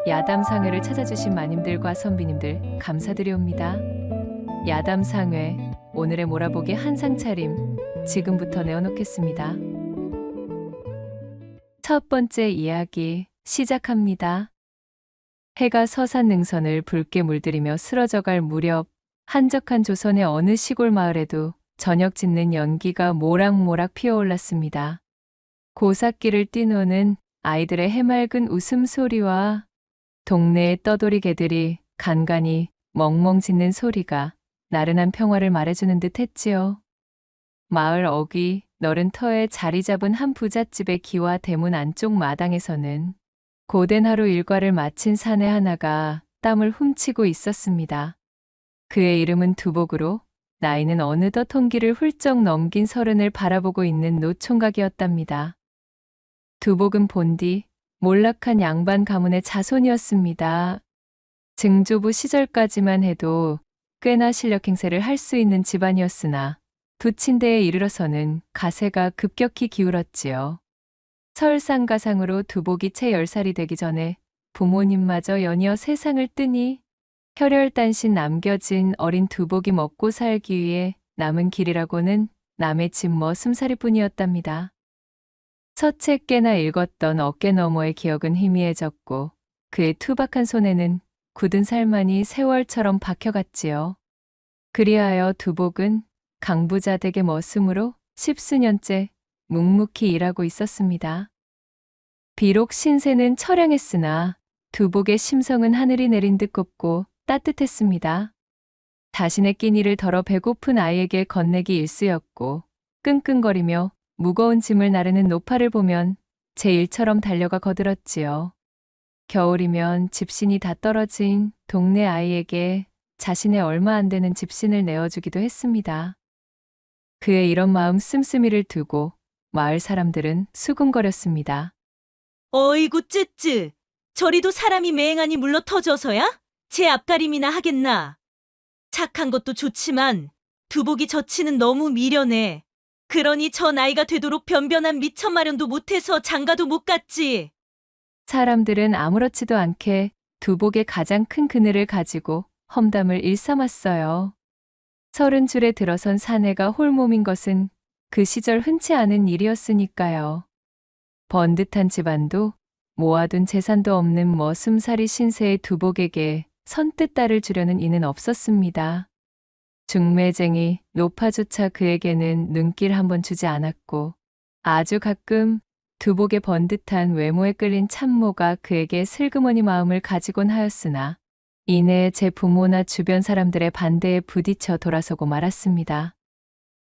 야담상회를 찾아주신 마님들과 선비님들 감사드리옵니다. 야담상회, 오늘의 몰아보기 한상 차림 지금부터 내어놓겠습니다. 첫 번째 이야기 시작합니다. 해가 서산능선을 붉게 물들이며 쓰러져갈 무렵 한적한 조선의 어느 시골 마을에도 저녁 짓는 연기가 모락모락 피어올랐습니다. 고삿길을 뛰노는 아이들의 해맑은 웃음소리와 동네의 떠돌이 개들이 간간히 멍멍 짖는 소리가 나른한 평화를 말해주는 듯 했지요. 마을 어귀 너른 터에 자리 잡은 한 부잣집의 기와 대문 안쪽 마당에서는 고된 하루 일과를 마친 사내 하나가 땀을 훔치고 있었습니다. 그의 이름은 두복으로 나이는 어느덧 통기를 훌쩍 넘긴 30을 바라보고 있는 노총각이었답니다. 두복은 본디 몰락한 양반 가문의 자손이었습니다. 증조부 시절까지만 해도 꽤나 실력 행세를 할 수 있는 집안이었으나 부친대에 이르러서는 가세가 급격히 기울었지요. 설상가상으로 두복이 채 10살이 되기 전에 부모님마저 연이어 세상을 뜨니 혈혈단신 남겨진 어린 두복이 먹고 살기 위해 남은 길이라고는 남의 집 머슴살이뿐이었답니다. 서책 꽤나 읽었던 어깨 너머의 기억은 희미해졌고 그의 투박한 손에는 굳은 살만이 세월처럼 박혀갔지요. 그리하여 두복은 강부자댁의 머슴으로 10수년째 묵묵히 일하고 있었습니다. 비록 신세는 처량했으나 두복의 심성은 하늘이 내린 듯 곱고 따뜻했습니다. 자신의 끼니를 덜어 배고픈 아이에게 건네기 일쑤였고 끙끙거리며 무거운 짐을 나르는 노파를 보면 제 일처럼 달려가 거들었지요. 겨울이면 집신이 다 떨어진 동네 아이에게 자신의 얼마 안 되는 집신을 내어주기도 했습니다. 그의 이런 마음 씀씀이를 두고 마을 사람들은 수군거렸습니다. 어이구 쯔쯔, 저리도 사람이 맹하니 물러 터져서야? 제 앞가림이나 하겠나? 착한 것도 좋지만 두복이 저치는 너무 미련해. 그러니 저 나이가 되도록 변변한 미천 마련도 못해서 장가도 못 갔지. 사람들은 아무렇지도 않게 두복의 가장 큰 그늘을 가지고 험담을 일삼았어요. 30줄에 들어선 사내가 홀몸인 것은 그 시절 흔치 않은 일이었으니까요. 번듯한 집안도 모아둔 재산도 없는 머슴살이 신세의 두복에게 선뜻 딸을 주려는 이는 없었습니다. 중매쟁이 노파조차 그에게는 눈길 한번 주지 않았고 아주 가끔 두복의 번듯한 외모에 끌린 참모가 그에게 슬그머니 마음을 가지곤 하였으나 이내 제 부모나 주변 사람들의 반대에 부딪혀 돌아서고 말았습니다.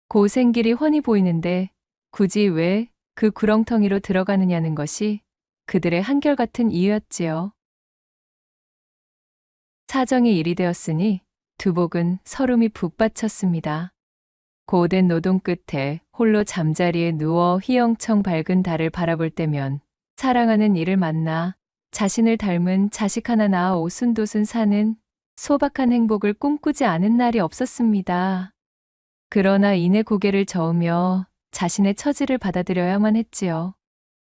고생길이 훤히 보이는데 굳이 왜 그 구렁텅이로 들어가느냐는 것이 그들의 한결같은 이유였지요. 사정이 이리 되었으니 두복은 서름이 북받쳤습니다. 고된 노동 끝에 홀로 잠자리에 누워 휘영청 밝은 달을 바라볼 때면 사랑하는 이를 만나 자신을 닮은 자식 하나 낳아 오순도순 사는 소박한 행복을 꿈꾸지 않은 날이 없었습니다. 그러나 이내 고개를 저으며 자신의 처지를 받아들여야만 했지요.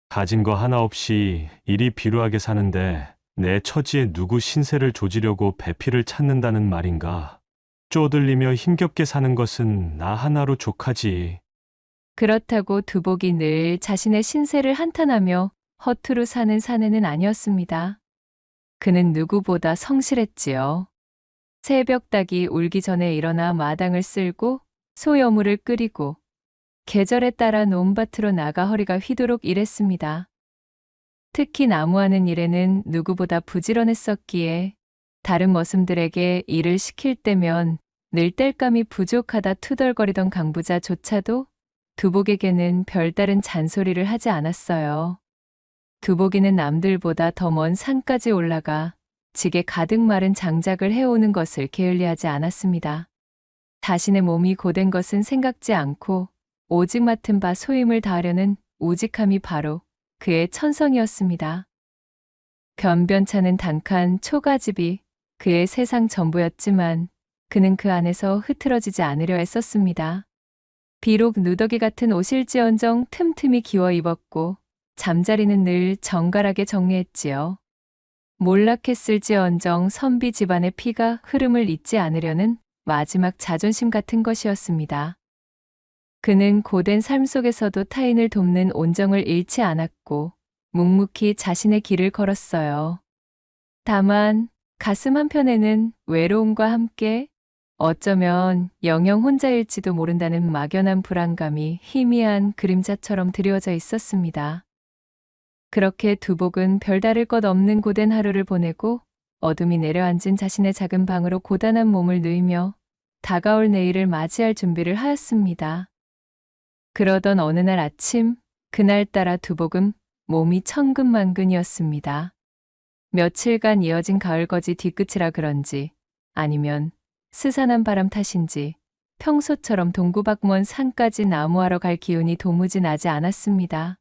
가진 거 하나 없이 이리 비루하게 사는데 내 처지에 누구 신세를 조지려고 배필을 찾는다는 말인가. 쪼들리며 힘겹게 사는 것은 나 하나로 족하지. 그렇다고 두복이 늘 자신의 신세를 한탄하며 허투루 사는 사내는 아니었습니다. 그는 누구보다 성실했지요. 새벽닭이 울기 전에 일어나 마당을 쓸고 소여물을 끓이고 계절에 따라 논밭으로 나가 허리가 휘도록 일했습니다. 특히 나무하는 일에는 누구보다 부지런했었기에 다른 머슴들에게 일을 시킬 때면 늘 땔감이 부족하다 투덜거리던 강부자조차도 두복에게는 별다른 잔소리를 하지 않았어요. 두복이는 남들보다 더 먼 산까지 올라가 지게 가득 마른 장작을 해오는 것을 게을리하지 않았습니다. 자신의 몸이 고된 것은 생각지 않고 오직 맡은 바 소임을 다하려는 우직함이 바로 그의 천성이었습니다. 변변찮은 단칸 초가집이 그의 세상 전부였지만 그는 그 안에서 흐트러지지 않으려 애썼습니다. 비록 누더기 같은 옷일지언정 틈틈이 기워 입었고 잠자리는 늘 정갈하게 정리했지요. 몰락했을지언정 선비 집안의 피가 흐름을 잇지 않으려는 마지막 자존심 같은 것이었습니다. 그는 고된 삶 속에서도 타인을 돕는 온정을 잃지 않았고 묵묵히 자신의 길을 걸었어요. 다만 가슴 한편에는 외로움과 함께 어쩌면 영영 혼자일지도 모른다는 막연한 불안감이 희미한 그림자처럼 드리워져 있었습니다. 그렇게 두복은 별다를 것 없는 고된 하루를 보내고 어둠이 내려앉은 자신의 작은 방으로 고단한 몸을 누이며 다가올 내일을 맞이할 준비를 하였습니다. 그러던 어느 날 아침, 그날따라 두복은 몸이 천근만근이었습니다. 며칠간 이어진 가을거지 뒤끝이라 그런지 아니면 스산한 바람 탓인지 평소처럼 동구박무원 산까지 나무하러 갈 기운이 도무지 나지 않았습니다.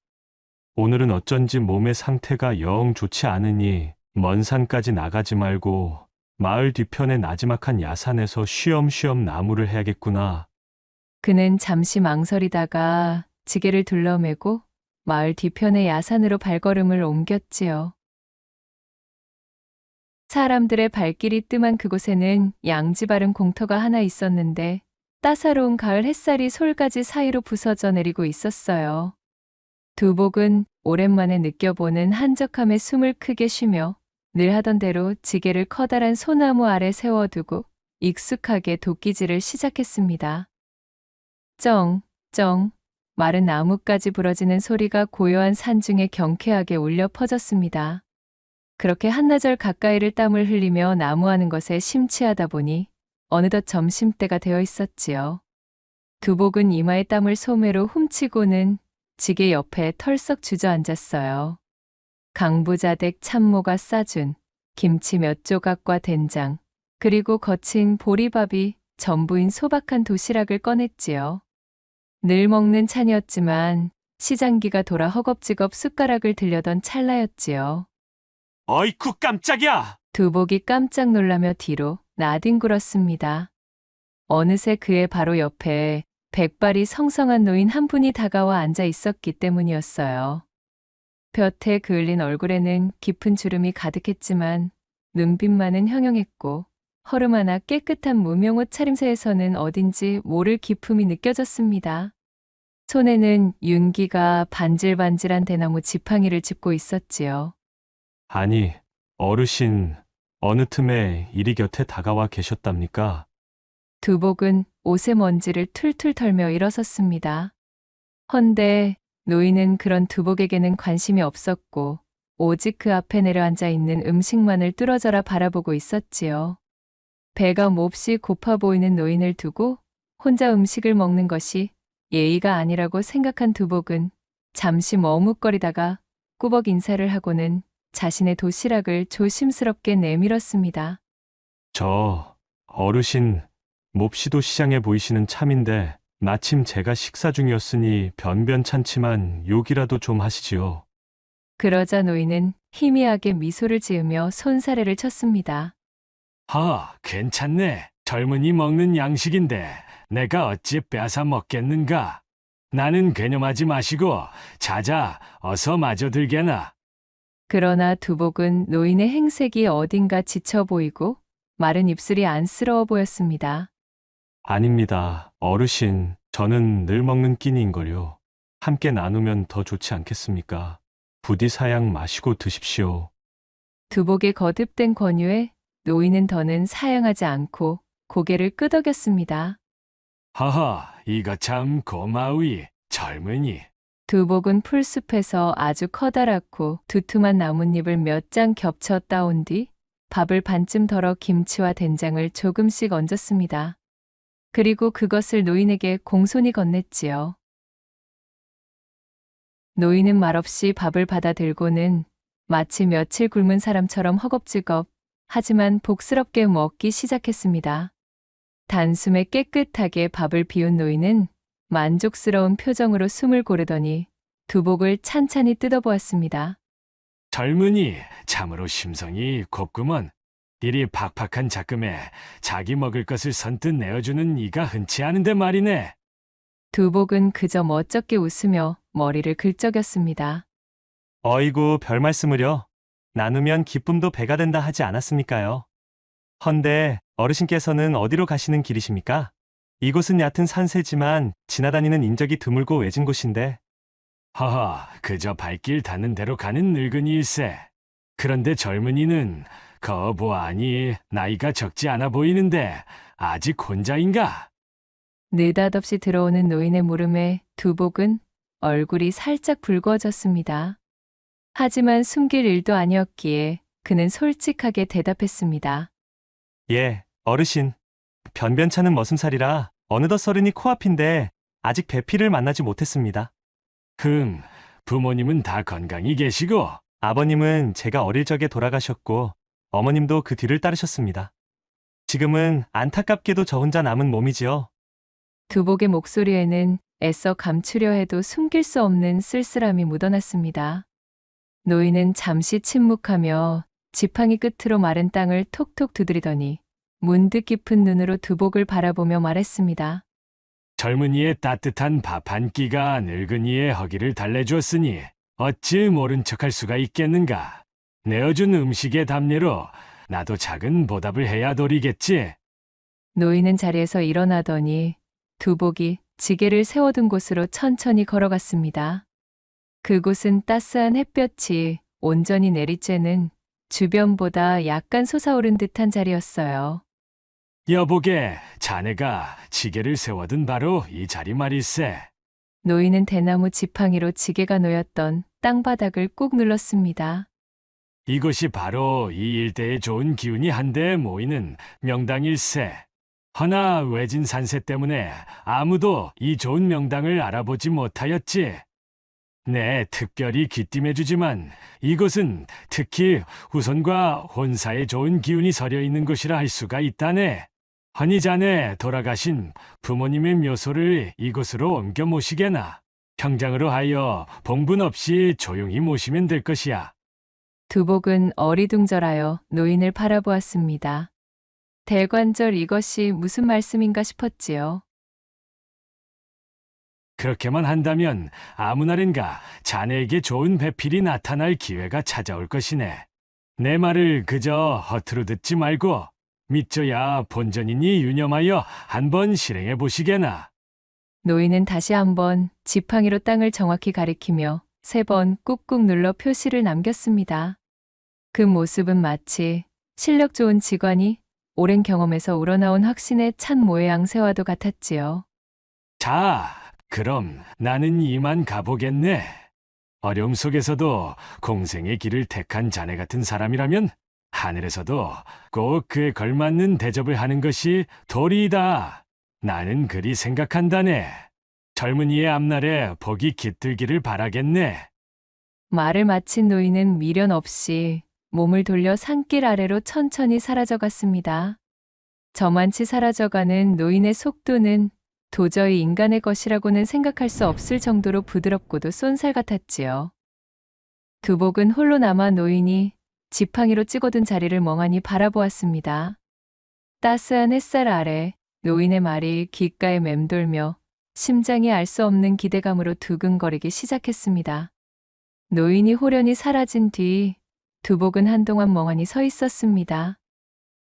오늘은 어쩐지 몸의 상태가 영 좋지 않으니 먼 산까지 나가지 말고 마을 뒤편의 나지막한 야산에서 쉬엄쉬엄 나무를 해야겠구나. 그는 잠시 망설이다가 지게를 둘러매고 마을 뒤편의 야산으로 발걸음을 옮겼지요. 사람들의 발길이 뜸한 그곳에는 양지 바른 공터가 하나 있었는데 따사로운 가을 햇살이 솔가지 사이로 부서져 내리고 있었어요. 두복은 오랜만에 느껴보는 한적함에 숨을 크게 쉬며 늘 하던 대로 지게를 커다란 소나무 아래 세워두고 익숙하게 도끼질을 시작했습니다. 쩡, 쩡, 마른 나뭇가지 부러지는 소리가 고요한 산중에 경쾌하게 울려 퍼졌습니다. 그렇게 한나절 가까이를 땀을 흘리며 나무하는 것에 심취하다 보니 어느덧 점심때가 되어 있었지요. 두복은 이마에 땀을 소매로 훔치고는 지게 옆에 털썩 주저앉았어요. 강부자댁 참모가 싸준 김치 몇 조각과 된장, 그리고 거친 보리밥이 전부인 소박한 도시락을 꺼냈지요. 늘 먹는 찬이었지만 시장기가 돌아 허겁지겁 숟가락을 들려던 찰나였지요. 어이쿠 깜짝이야! 두복이 깜짝 놀라며 뒤로 나뒹굴었습니다. 어느새 그의 바로 옆에 백발이 성성한 노인 한 분이 다가와 앉아 있었기 때문이었어요. 볕에 그을린 얼굴에는 깊은 주름이 가득했지만 눈빛만은 형용했고 허름 하나 깨끗한 무명옷 차림새에서는 어딘지 모를 기품이 느껴졌습니다. 손에는 윤기가 반질반질한 대나무 지팡이를 짚고 있었지요. 아니, 어르신, 어느 틈에 이리 곁에 다가와 계셨답니까? 두복은 옷의 먼지를 툴툴 털며 일어섰습니다. 헌데 노인은 그런 두복에게는 관심이 없었고 오직 그 앞에 내려앉아 있는 음식만을 뚫어져라 바라보고 있었지요. 배가 몹시 고파 보이는 노인을 두고 혼자 음식을 먹는 것이 예의가 아니라고 생각한 두복은 잠시 머뭇거리다가 꾸벅 인사를 하고는 자신의 도시락을 조심스럽게 내밀었습니다. 저, 어르신, 몹시도 시장해 보이시는 참인데 마침 제가 식사 중이었으니 변변찮지만 욕이라도 좀 하시지요. 그러자 노인은 희미하게 미소를 지으며 손사래를 쳤습니다. 괜찮네. 젊은이 먹는 양식인데 내가 어찌 빼앗아 먹겠는가? 나는 괴념하지 마시고 자자 어서 마저 들게나. 그러나 두복은 노인의 행색이 어딘가 지쳐 보이고 마른 입술이 안쓰러워 보였습니다. 아닙니다, 어르신. 저는 늘 먹는 끼니인걸요. 함께 나누면 더 좋지 않겠습니까? 부디 사양 마시고 드십시오. 두복의 거듭된 권유에 노인은 더는 사양하지 않고 고개를 끄덕였습니다. 이거 참 고마우이 젊은이. 두복은 풀숲에서 아주 커다랗고 두툼한 나뭇잎을 몇 장 겹쳐 따온 뒤 밥을 반쯤 덜어 김치와 된장을 조금씩 얹었습니다. 그리고 그것을 노인에게 공손히 건넸지요. 노인은 말없이 밥을 받아 들고는 마치 며칠 굶은 사람처럼 허겁지겁 하지만 복스럽게 먹기 시작했습니다. 단숨에 깨끗하게 밥을 비운 노인은 만족스러운 표정으로 숨을 고르더니 두복을 찬찬히 뜯어보았습니다. 젊은이 참으로 심성이 곱구먼. 이리 팍팍한 작금에 자기 먹을 것을 선뜻 내어주는 이가 흔치 않은데 말이네. 두복은 그저 멋쩍게 웃으며 머리를 긁적였습니다. 어이구, 별 말씀을요. 나누면 기쁨도 배가 된다 하지 않았습니까요? 헌데 어르신께서는 어디로 가시는 길이십니까? 이곳은 얕은 산세지만 지나다니는 인적이 드물고 외진 곳인데 허허, 그저 발길 닿는 대로 가는 늙은이일세. 그런데 젊은이는 거보아니 나이가 적지 않아 보이는데 아직 혼자인가? 느닷없이 들어오는 노인의 물음에 두복은 얼굴이 살짝 붉어졌습니다. 하지만 숨길 일도 아니었기에 그는 솔직하게 대답했습니다. 예, 어르신. 변변찮은 머슴살이라 어느덧 서른이 코앞인데 아직 배필을 만나지 못했습니다. 부모님은 다 건강히 계시고 아버님은 제가 어릴 적에 돌아가셨고 어머님도 그 뒤를 따르셨습니다. 지금은 안타깝게도 저 혼자 남은 몸이지요. 두복의 목소리에는 애써 감추려 해도 숨길 수 없는 쓸쓸함이 묻어났습니다. 노인은 잠시 침묵하며 지팡이 끝으로 마른 땅을 톡톡 두드리더니 문득 깊은 눈으로 두복을 바라보며 말했습니다. 젊은이의 따뜻한 밥 한 끼가 늙은이의 허기를 달래주었으니 어찌 모른 척할 수가 있겠는가. 내어준 음식의 답례로 나도 작은 보답을 해야 도리겠지. 노인은 자리에서 일어나더니 두복이 지게를 세워둔 곳으로 천천히 걸어갔습니다. 그곳은 따스한 햇볕이 온전히 내리쬐는 주변보다 약간 솟아오른 듯한 자리였어요. 여보게, 자네가 지게를 세워둔 바로 이 자리 말일세. 노인은 대나무 지팡이로 지게가 놓였던 땅바닥을 꾹 눌렀습니다. 이곳이 바로 이 일대에 좋은 기운이 한데 모이는 명당일세. 허나 외진 산세 때문에 아무도 이 좋은 명당을 알아보지 못하였지. 네, 특별히 귀띔해주지만 이곳은 특히 후손과 혼사에 좋은 기운이 서려 있는 곳이라 할 수가 있다네. 허니 자네 돌아가신 부모님의 묘소를 이곳으로 옮겨 모시게나. 평장으로 하여 봉분 없이 조용히 모시면 될 것이야. 두복은 어리둥절하여 노인을 바라보았습니다. 대관절 이것이 무슨 말씀인가 싶었지요. 그렇게만 한다면 아무날인가 자네에게 좋은 배필이 나타날 기회가 찾아올 것이네. 내 말을 그저 허투루 듣지 말고 믿져야 본전이니 유념하여 한번 실행해 보시게나. 노인은 다시 한번 지팡이로 땅을 정확히 가리키며 3번 꾹꾹 눌러 표시를 남겼습니다. 그 모습은 마치 실력 좋은 직원이 오랜 경험에서 우러나온 확신에 찬 모해양새와도 같았지요. 자, 그럼 나는 이만 가보겠네. 어려움 속에서도 공생의 길을 택한 자네 같은 사람이라면 하늘에서도 꼭 그에 걸맞는 대접을 하는 것이 도리이다. 나는 그리 생각한다네. 젊은이의 앞날에 복이 깃들기를 바라겠네. 말을 마친 노인은 미련 없이 몸을 돌려 산길 아래로 천천히 사라져갔습니다. 저만치 사라져가는 노인의 속도는 도저히 인간의 것이라고는 생각할 수 없을 정도로 부드럽고도 쏜살 같았지요. 두복은 홀로 남아 노인이 지팡이로 찍어둔 자리를 멍하니 바라보았습니다. 따스한 햇살 아래 노인의 말이 귓가에 맴돌며 심장이 알 수 없는 기대감으로 두근거리기 시작했습니다. 노인이 호련히 사라진 뒤 두복은 한동안 멍하니 서 있었습니다.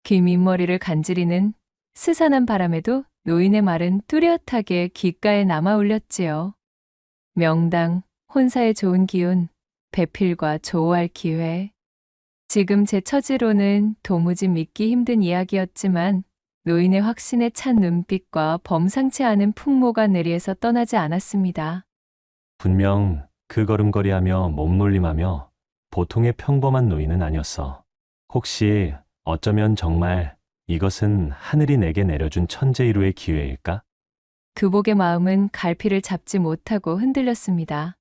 귀 밑머리를 간지리는 스산한 바람에도 노인의 말은 뚜렷하게 귓가에 남아 울렸지요. 명당, 혼사의 좋은 기운, 배필과 조우할 기회. 지금 제 처지로는 도무지 믿기 힘든 이야기였지만 노인의 확신에 찬 눈빛과 범상치 않은 풍모가 내리에서 떠나지 않았습니다. 분명 그 걸음걸이하며 몸놀림하며 보통의 평범한 노인은 아니었어. 혹시 어쩌면 정말 이것은 하늘이 내게 내려준 천재이루의 기회일까? 두복의 마음은 갈피를 잡지 못하고 흔들렸습니다.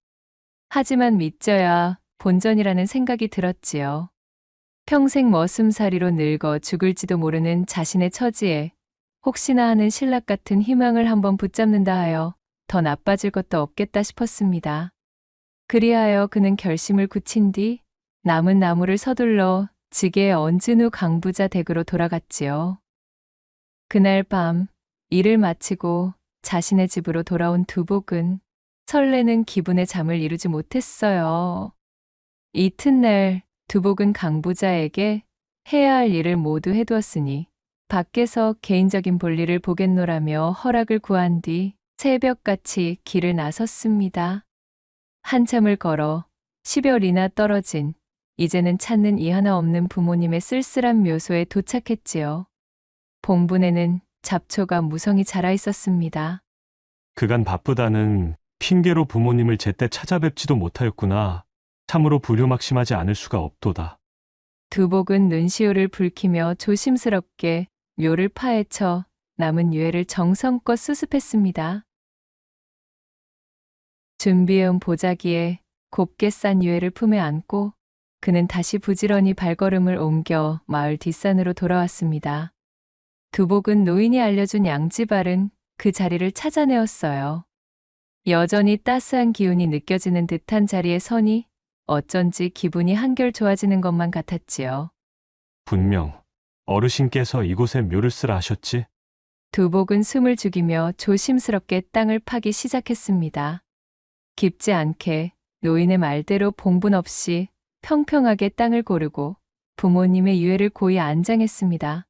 하지만 믿져야 본전이라는 생각이 들었지요. 평생 머슴살이로 늙어 죽을지도 모르는 자신의 처지에 혹시나 하는 신락 같은 희망을 한번 붙잡는다 하여 더 나빠질 것도 없겠다 싶었습니다. 그리하여 그는 결심을 굳힌 뒤 남은 나무를 서둘러 지게에 얹은 후 강부자 댁으로 돌아갔지요. 그날 밤 일을 마치고 자신의 집으로 돌아온 두복은 설레는 기분에 잠을 이루지 못했어요. 이튿날 두복은 강부자에게 해야 할 일을 모두 해두었으니 밖에서 개인적인 볼일을 보겠노라며 허락을 구한 뒤 새벽같이 길을 나섰습니다. 한참을 걸어 10여리나 떨어진 이제는 찾는 이 하나 없는 부모님의 쓸쓸한 묘소에 도착했지요. 봉분에는 잡초가 무성히 자라 있었습니다. 그간 바쁘다는 핑계로 부모님을 제때 찾아뵙지도 못하였구나. 참으로 불효막심하지 않을 수가 없도다. 두복은 눈시울을 붉히며 조심스럽게 묘를 파헤쳐 남은 유해를 정성껏 수습했습니다. 준비해온 보자기에 곱게 싼 유해를 품에 안고 그는 다시 부지런히 발걸음을 옮겨 마을 뒷산으로 돌아왔습니다. 두복은 노인이 알려준 양지발은 그 자리를 찾아내었어요. 여전히 따스한 기운이 느껴지는 듯한 자리에 서니 어쩐지 기분이 한결 좋아지는 것만 같았지요. 분명 어르신께서 이곳에 묘를 쓰라 하셨지? 두복은 숨을 죽이며 조심스럽게 땅을 파기 시작했습니다. 깊지 않게 노인의 말대로 봉분 없이 평평하게 땅을 고르고 부모님의 유해를 고이 안장했습니다.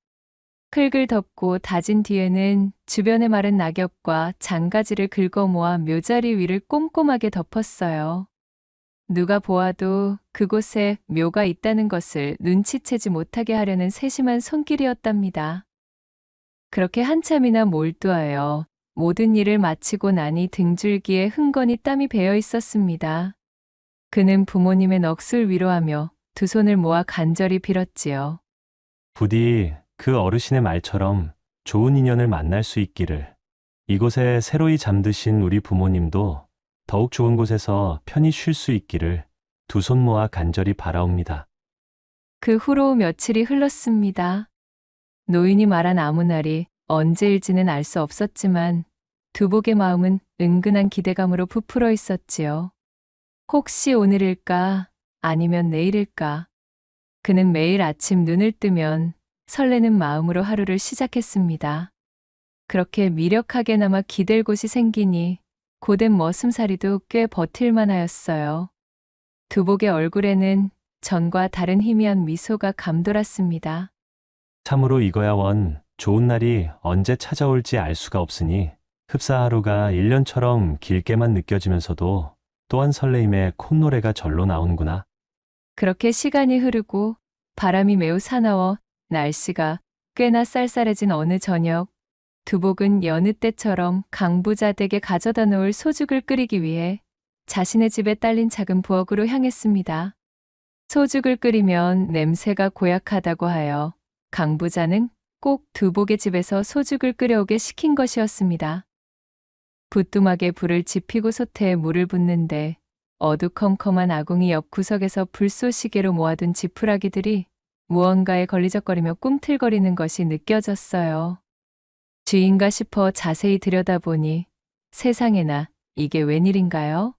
흙을 덮고 다진 뒤에는 주변의 마른 낙엽과 장가지를 긁어 모아 묘자리 위를 꼼꼼하게 덮었어요. 누가 보아도 그곳에 묘가 있다는 것을 눈치채지 못하게 하려는 세심한 손길이었답니다. 그렇게 한참이나 몰두하여 모든 일을 마치고 나니 등줄기에 흥건히 땀이 배어 있었습니다. 그는 부모님의 넋을 위로하며 두 손을 모아 간절히 빌었지요. 부디 그 어르신의 말처럼 좋은 인연을 만날 수 있기를. 이곳에 새로이 잠드신 우리 부모님도 더욱 좋은 곳에서 편히 쉴 수 있기를 두 손 모아 간절히 바라옵니다. 그 후로 며칠이 흘렀습니다. 노인이 말한 아무 날이 언제일지는 알 수 없었지만 두복의 마음은 은근한 기대감으로 부풀어 있었지요. 혹시 오늘일까 아니면 내일일까. 그는 매일 아침 눈을 뜨면 설레는 마음으로 하루를 시작했습니다. 그렇게 미력하게나마 기댈 곳이 생기니 고된 머슴살이도 꽤 버틸만 하였어요. 두복의 얼굴에는 전과 다른 희미한 미소가 감돌았습니다. 참으로 이거야 원 좋은 날이 언제 찾아올지 알 수가 없으니 흡사 하루가 1년처럼 길게만 느껴지면서도 또한 설레임에 콧노래가 절로 나오는구나. 그렇게 시간이 흐르고 바람이 매우 사나워 날씨가 꽤나 쌀쌀해진 어느 저녁, 두복은 여느 때처럼 강부자 댁에 가져다 놓을 소죽을 끓이기 위해 자신의 집에 딸린 작은 부엌으로 향했습니다. 소죽을 끓이면 냄새가 고약하다고 하여 강부자는 꼭 두복의 집에서 소죽을 끓여오게 시킨 것이었습니다. 부뚜막에 불을 지피고 솥에 물을 붓는데 어두컴컴한 아궁이 옆 구석에서 불쏘시개로 모아둔 지푸라기들이 무언가에 걸리적거리며 꿈틀거리는 것이 느껴졌어요. 쥐인가 싶어 자세히 들여다보니 세상에나 이게 웬일인가요?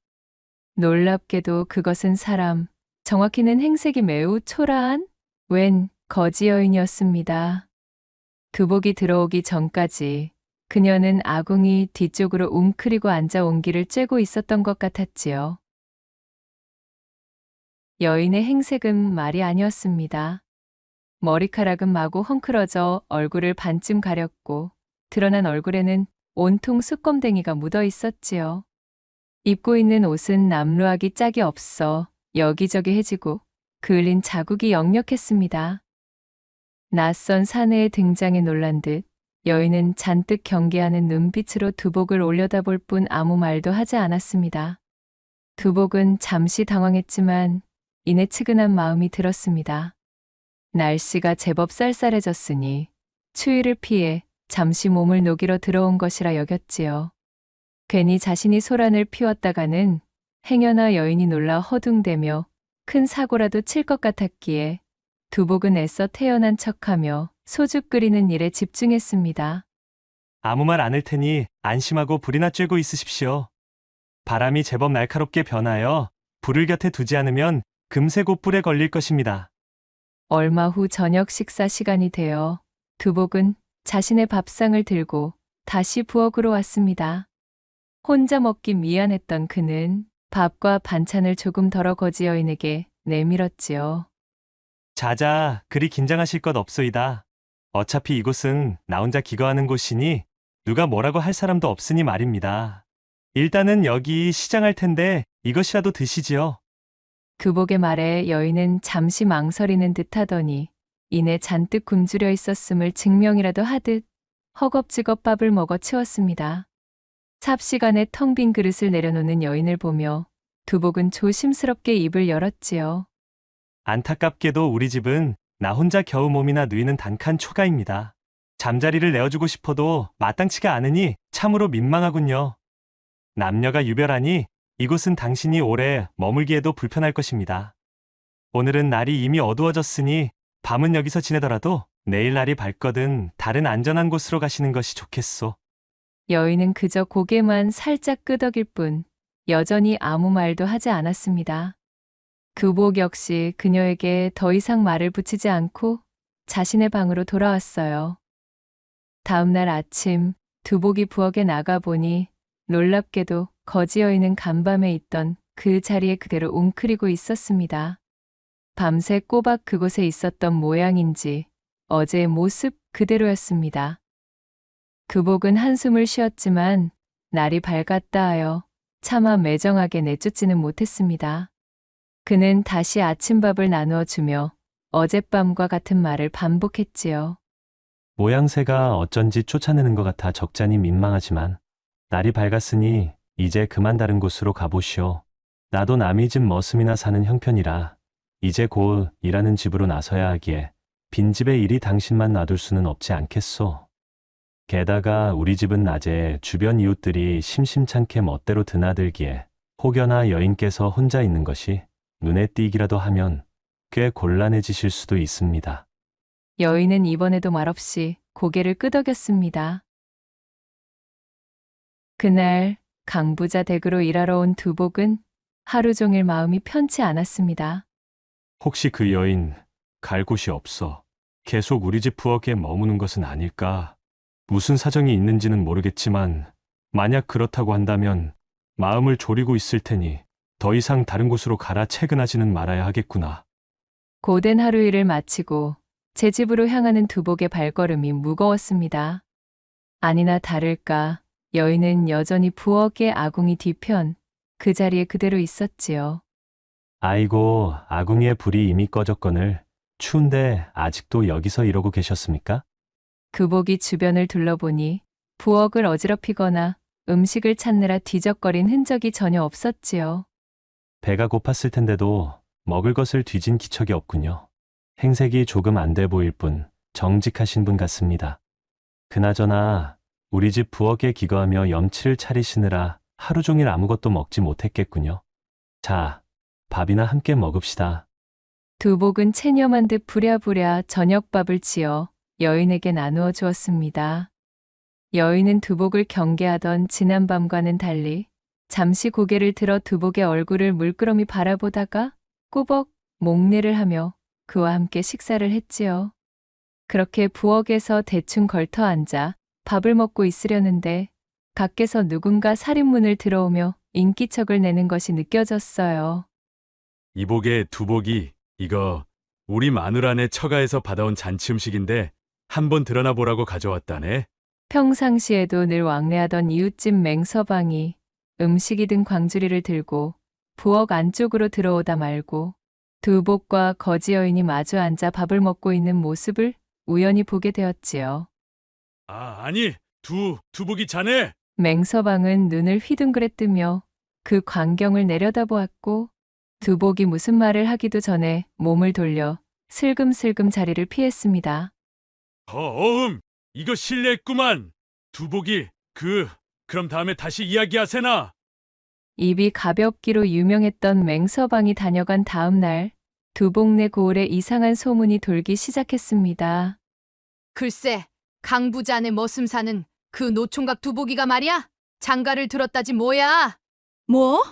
놀랍게도 그것은 사람, 정확히는 행색이 매우 초라한 웬 거지 여인이었습니다. 두복이 들어오기 전까지 그녀는 아궁이 뒤쪽으로 웅크리고 앉아 온기를 쬐고 있었던 것 같았지요. 여인의 행색은 말이 아니었습니다. 머리카락은 마구 헝클어져 얼굴을 반쯤 가렸고 드러난 얼굴에는 온통 수검댕이가 묻어 있었지요. 입고 있는 옷은 남루하기 짝이 없어 여기저기 해지고 그을린 자국이 역력했습니다. 낯선 사내의 등장에 놀란 듯 여인은 잔뜩 경계하는 눈빛으로 두복을 올려다볼 뿐 아무 말도 하지 않았습니다. 두복은 잠시 당황했지만 이내 측은한 마음이 들었습니다. 날씨가 제법 쌀쌀해졌으니 추위를 피해 잠시 몸을 녹이러 들어온 것이라 여겼지요. 괜히 자신이 소란을 피웠다가는 행여나 여인이 놀라 허둥대며 큰 사고라도 칠 것 같았기에 두복은 애써 태연한 척하며 소주 끓이는 일에 집중했습니다. 아무 말 않을 테니 안심하고 불이나 쬐고 있으십시오. 바람이 제법 날카롭게 변하여 불을 곁에 두지 않으면 금세 곧 불에 걸릴 것입니다. 얼마 후 저녁 식사 시간이 되어 두복은 자신의 밥상을 들고 다시 부엌으로 왔습니다. 혼자 먹기 미안했던 그는 밥과 반찬을 조금 덜어 거지 여인에게 내밀었지요. 자자, 그리 긴장하실 것 없소이다. 어차피 이곳은 나 혼자 기거하는 곳이니 누가 뭐라고 할 사람도 없으니 말입니다. 일단은 여기 시장할 텐데 이것이라도 드시지요. 규복의 말에 여인은 잠시 망설이는 듯 하더니 이내 잔뜩 굶주려 있었음을 증명이라도 하듯 허겁지겁 밥을 먹어 치웠습니다. 삽시간에 텅 빈 그릇을 내려놓는 여인을 보며 두복은 조심스럽게 입을 열었지요. 안타깝게도 우리 집은 나 혼자 겨우 몸이나 누이는 단칸 초가입니다. 잠자리를 내어주고 싶어도 마땅치가 않으니 참으로 민망하군요. 남녀가 유별하니 이곳은 당신이 오래 머물기에도 불편할 것입니다. 오늘은 날이 이미 어두워졌으니 밤은 여기서 지내더라도 내일 날이 밝거든 다른 안전한 곳으로 가시는 것이 좋겠소. 여인은 그저 고개만 살짝 끄덕일 뿐 여전히 아무 말도 하지 않았습니다. 규복 역시 그녀에게 더 이상 말을 붙이지 않고 자신의 방으로 돌아왔어요. 다음 날 아침 두복이 부엌에 나가보니 놀랍게도 거지 여인은 간밤에 있던 그 자리에 그대로 웅크리고 있었습니다. 밤새 꼬박 그곳에 있었던 모양인지 어제의 모습 그대로였습니다. 규복은 한숨을 쉬었지만 날이 밝았다 하여 차마 매정하게 내쫓지는 못했습니다. 그는 다시 아침밥을 나누어 주며 어젯밤과 같은 말을 반복했지요. 모양새가 어쩐지 쫓아내는 것 같아 적잖이 민망하지만 날이 밝았으니 이제 그만 다른 곳으로 가보시오. 나도 남의 집 머슴이나 사는 형편이라 이제 곧 일하는 집으로 나서야 하기에 빈집의 일이 당신만 놔둘 수는 없지 않겠소. 게다가 우리 집은 낮에 주변 이웃들이 심심찮게 멋대로 드나들기에 혹여나 여인께서 혼자 있는 것이 눈에 띄기라도 하면 꽤 곤란해지실 수도 있습니다. 여인은 이번에도 말없이 고개를 끄덕였습니다. 그날 강부자 댁으로 일하러 온 두복은 하루 종일 마음이 편치 않았습니다. 혹시 그 여인 갈 곳이 없어 계속 우리 집 부엌에 머무는 것은 아닐까? 무슨 사정이 있는지는 모르겠지만 만약 그렇다고 한다면 마음을 졸이고 있을 테니 더 이상 다른 곳으로 가라 채근하지는 말아야 하겠구나. 고된 하루 일을 마치고 제 집으로 향하는 두복의 발걸음이 무거웠습니다. 아니나 다를까 여인은 여전히 부엌의 아궁이 뒤편 그 자리에 그대로 있었지요. 아이고, 아궁이의 불이 이미 꺼졌거늘 추운데 아직도 여기서 이러고 계셨습니까? 규복이 주변을 둘러보니 부엌을 어지럽히거나 음식을 찾느라 뒤적거린 흔적이 전혀 없었지요. 배가 고팠을 텐데도 먹을 것을 뒤진 기척이 없군요. 행색이 조금 안 돼 보일 뿐 정직하신 분 같습니다. 그나저나 우리 집 부엌에 기거하며 염치를 차리시느라 하루 종일 아무것도 먹지 못했겠군요. 자, 밥이나 함께 먹읍시다. 두복은 체념한 듯 부랴부랴 저녁밥을 지어 여인에게 나누어 주었습니다. 여인은 두복을 경계하던 지난밤과는 달리 잠시 고개를 들어 두복의 얼굴을 물끄러미 바라보다가 꾸벅 목례를 하며 그와 함께 식사를 했지요. 그렇게 부엌에서 대충 걸터 앉아 밥을 먹고 있으려는데 밖에서 누군가 살인문을 들어오며 인기척을 내는 것이 느껴졌어요. 이복의 두복이 이거 우리 마누라네 처가에서 받아온 잔치 음식인데 한번 드러나 보라고 가져왔다네. 평상시에도 늘 왕래하던 이웃집 맹서방이 음식이 든 광주리를 들고 부엌 안쪽으로 들어오다 말고 두복과 거지 여인이 마주 앉아 밥을 먹고 있는 모습을 우연히 보게 되었지요. 아니, 두복이 자네. 맹서방은 눈을 휘둥그레 뜨며 그 광경을 내려다보았고 두복이 무슨 말을 하기도 전에 몸을 돌려 슬금슬금 자리를 피했습니다. 이거 실례했구만. 두복이 그럼 다음에 다시 이야기하세나. 입이 가볍기로 유명했던 맹서방이 다녀간 다음 날 두복네 고을에 이상한 소문이 돌기 시작했습니다. 글쎄, 강부자네 머슴사는 그 노총각 두복이가 말이야? 장가를 들었다지 뭐야? 뭐?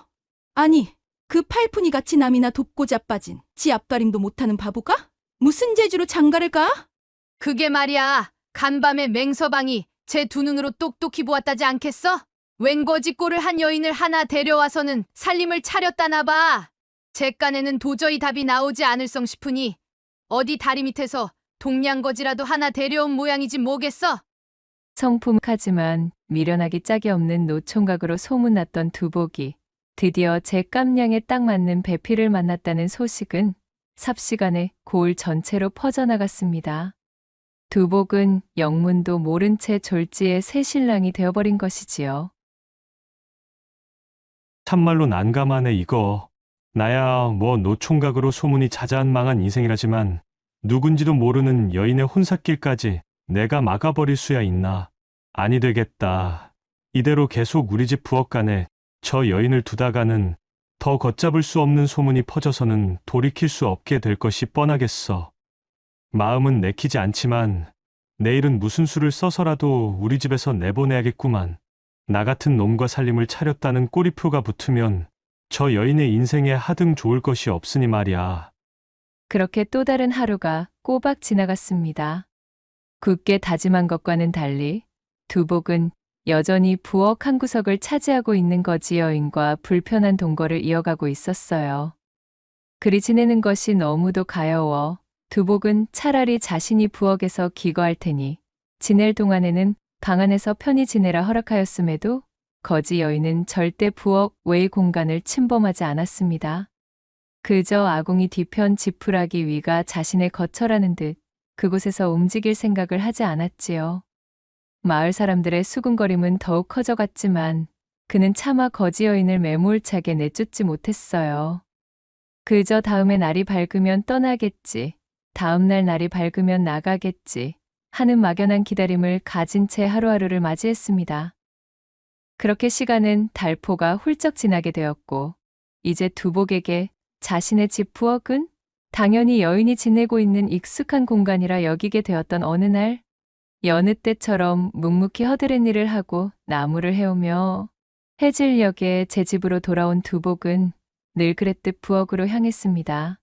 아니, 그 팔푼이 같이 남이나 돕고 자빠진 지 앞가림도 못하는 바보가? 무슨 재주로 장가를 가? 그게 말이야, 간밤에 맹서방이 제 두 눈으로 똑똑히 보았다지 않겠어? 웬거지 꼴을 한 여인을 하나 데려와서는 살림을 차렸다나 봐. 제 깐에는 도저히 답이 나오지 않을성 싶으니 어디 다리 밑에서 동냥거지라도 하나 데려온 모양이지 뭐겠어? 성품하지만 미련하기 짝이 없는 노총각으로 소문났던 두복이 드디어 제 깜냥에 딱 맞는 배필을 만났다는 소식은 삽시간에 고을 전체로 퍼져나갔습니다. 두복은 영문도 모른 채 졸지의 새 신랑이 되어버린 것이지요. 참말로 난감하네 이거. 나야 뭐 노총각으로 소문이 자자한 망한 인생이라지만 누군지도 모르는 여인의 혼삿길까지 내가 막아버릴 수야 있나. 아니 되겠다. 이대로 계속 우리 집 부엌간에 저 여인을 두다가는 더 걷잡을 수 없는 소문이 퍼져서는 돌이킬 수 없게 될 것이 뻔하겠어. 마음은 내키지 않지만 내일은 무슨 수를 써서라도 우리 집에서 내보내야겠구만. 나 같은 놈과 살림을 차렸다는 꼬리표가 붙으면 저 여인의 인생에 하등 좋을 것이 없으니 말이야. 그렇게 또 다른 하루가 꼬박 지나갔습니다. 굳게 다짐한 것과는 달리 두복은 여전히 부엌 한 구석을 차지하고 있는 거지 여인과 불편한 동거를 이어가고 있었어요. 그리 지내는 것이 너무도 가여워 두복은 차라리 자신이 부엌에서 기거할 테니 지낼 동안에는 방 안에서 편히 지내라 허락하였음에도 거지 여인은 절대 부엌 외의 공간을 침범하지 않았습니다. 그저 아궁이 뒤편 지푸라기 위가 자신의 거처라는 듯 그곳에서 움직일 생각을 하지 않았지요. 마을 사람들의 수군거림은 더욱 커져갔지만 그는 차마 거지 여인을 매몰차게 내쫓지 못했어요. 그저 다음에 날이 밝으면 떠나겠지, 다음날 날이 밝으면 나가겠지 하는 막연한 기다림을 가진 채 하루하루를 맞이했습니다. 그렇게 시간은 달포가 훌쩍 지나게 되었고 이제 두복에게 자신의 집 부엌은 당연히 여인이 지내고 있는 익숙한 공간이라 여기게 되었던 어느 날 여느 때처럼 묵묵히 허드렛 일을 하고 나무를 해오며 해질녘에 제 집으로 돌아온 두복은 늘 그랬듯 부엌으로 향했습니다.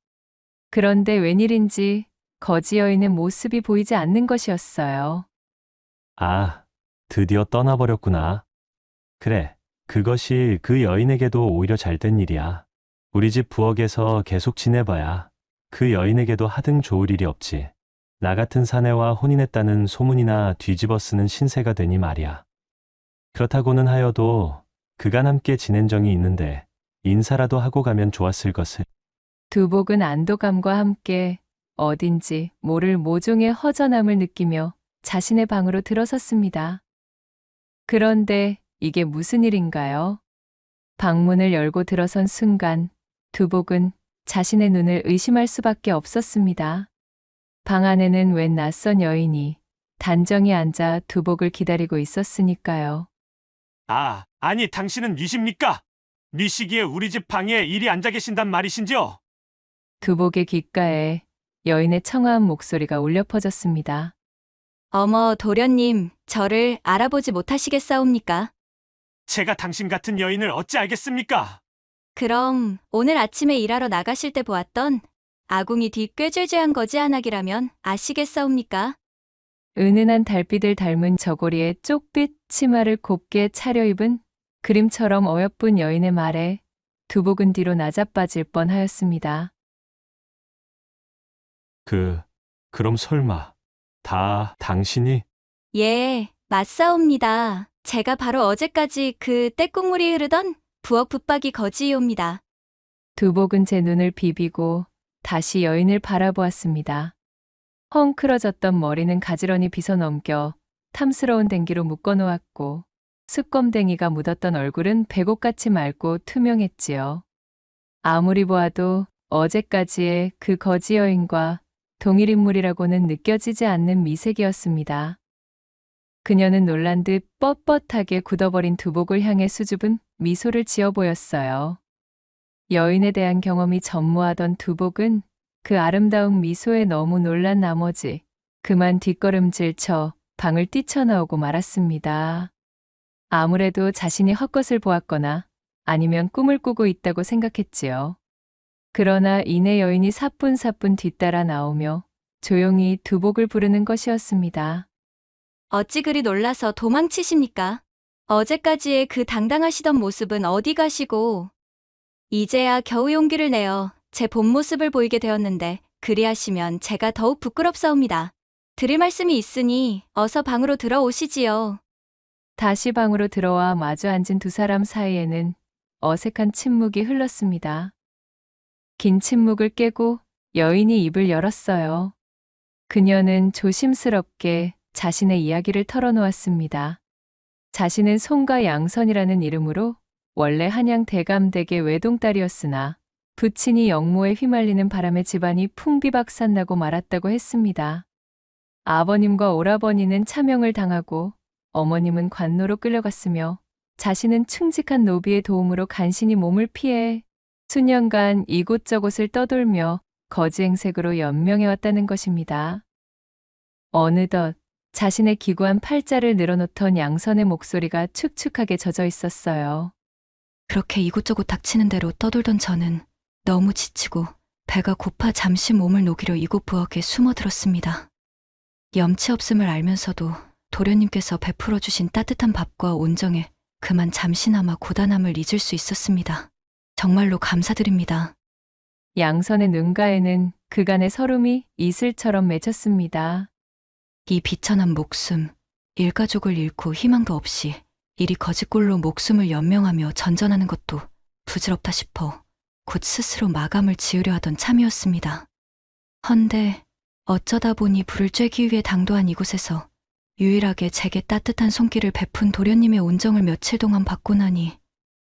그런데 웬일인지 거지 여인의 모습이 보이지 않는 것이었어요. 아, 드디어 떠나버렸구나. 그래, 그것이 그 여인에게도 오히려 잘된 일이야. 우리 집 부엌에서 계속 지내봐야 그 여인에게도 하등 좋을 일이 없지. 나 같은 사내와 혼인했다는 소문이나 뒤집어 쓰는 신세가 되니 말이야. 그렇다고는 하여도 그간 함께 지낸 정이 있는데 인사라도 하고 가면 좋았을 것을. 두복은 안도감과 함께 어딘지 모를 모종의 허전함을 느끼며 자신의 방으로 들어섰습니다. 그런데 이게 무슨 일인가요? 방문을 열고 들어선 순간 두복은 자신의 눈을 의심할 수밖에 없었습니다. 방 안에는 웬 낯선 여인이 단정히 앉아 두복을 기다리고 있었으니까요. 아니 당신은 뉘십니까? 뉘시기에 우리 집 방에 이리 앉아 계신단 말이신지요? 두복의 귓가에 여인의 청아한 목소리가 울려 퍼졌습니다. 어머, 도련님, 저를 알아보지 못하시겠사옵니까? 제가 당신 같은 여인을 어찌 알겠습니까? 그럼 오늘 아침에 일하러 나가실 때 보았던 아궁이 뒤 꾀죄죄한 거지 한악이라면 아시겠사옵니까? 은은한 달빛을 닮은 저고리에 쪽빛 치마를 곱게 차려입은 그림처럼 어여쁜 여인의 말에 두복은 뒤로 나자빠질 뻔하였습니다. 그럼 설마 다 당신이? 예, 맞사옵니다. 제가 바로 어제까지 그 떼국물이 흐르던 부엌 붙박이 거지이옵니다. 두복은 제 눈을 비비고 다시 여인을 바라보았습니다. 헝클어졌던 머리는 가지런히 빗어넘겨 탐스러운 댕기로 묶어놓았고 숯검댕이가 묻었던 얼굴은 배곡같이 맑고 투명했지요. 아무리 보아도 어제까지의 그 거지 여인과 동일 인물이라고는 느껴지지 않는 미색이었습니다. 그녀는 놀란 듯 뻣뻣하게 굳어버린 두복을 향해 수줍은 미소를 지어 보였어요. 여인에 대한 경험이 전무하던 두복은 그 아름다운 미소에 너무 놀란 나머지 그만 뒷걸음질 쳐 방을 뛰쳐나오고 말았습니다. 아무래도 자신이 헛것을 보았거나 아니면 꿈을 꾸고 있다고 생각했지요. 그러나 이내 여인이 사뿐사뿐 뒤따라 나오며 조용히 두복을 부르는 것이었습니다. 어찌 그리 놀라서 도망치십니까? 어제까지의 그 당당하시던 모습은 어디 가시고 이제야 겨우 용기를 내어 제 본 모습을 보이게 되었는데 그리하시면 제가 더욱 부끄럽사옵니다. 드릴 말씀이 있으니 어서 방으로 들어오시지요. 다시 방으로 들어와 마주 앉은 두 사람 사이에는 어색한 침묵이 흘렀습니다. 긴 침묵을 깨고 여인이 입을 열었어요. 그녀는 조심스럽게 자신의 이야기를 털어놓았습니다. 자신은 송가 양선이라는 이름으로 원래 한양 대감댁의 외동딸이었으나 부친이 영모에 휘말리는 바람에 집안이 풍비박산나고 말았다고 했습니다. 아버님과 오라버니는 차명을 당하고 어머님은 관노로 끌려갔으며 자신은 충직한 노비의 도움으로 간신히 몸을 피해 수년간 이곳저곳을 떠돌며 거지행색으로 연명해왔다는 것입니다. 어느덧 자신의 기구한 팔자를 늘어놓던 양선의 목소리가 축축하게 젖어 있었어요. 그렇게 이곳저곳 닥치는 대로 떠돌던 저는 너무 지치고 배가 고파 잠시 몸을 녹이려 이곳 부엌에 숨어들었습니다. 염치 없음을 알면서도 도련님께서 베풀어 주신 따뜻한 밥과 온정에 그만 잠시나마 고단함을 잊을 수 있었습니다. 정말로 감사드립니다. 양선의 눈가에는 그간의 서름이 이슬처럼 맺혔습니다. 이 비천한 목숨, 일가족을 잃고 희망도 없이 이리 거짓골로 목숨을 연명하며 전전하는 것도 부질없다 싶어 곧 스스로 마감을 지으려 하던 참이었습니다. 헌데 어쩌다 보니 불을 쬐기 위해 당도한 이곳에서 유일하게 제게 따뜻한 손길을 베푼 도련님의 온정을 며칠 동안 받고 나니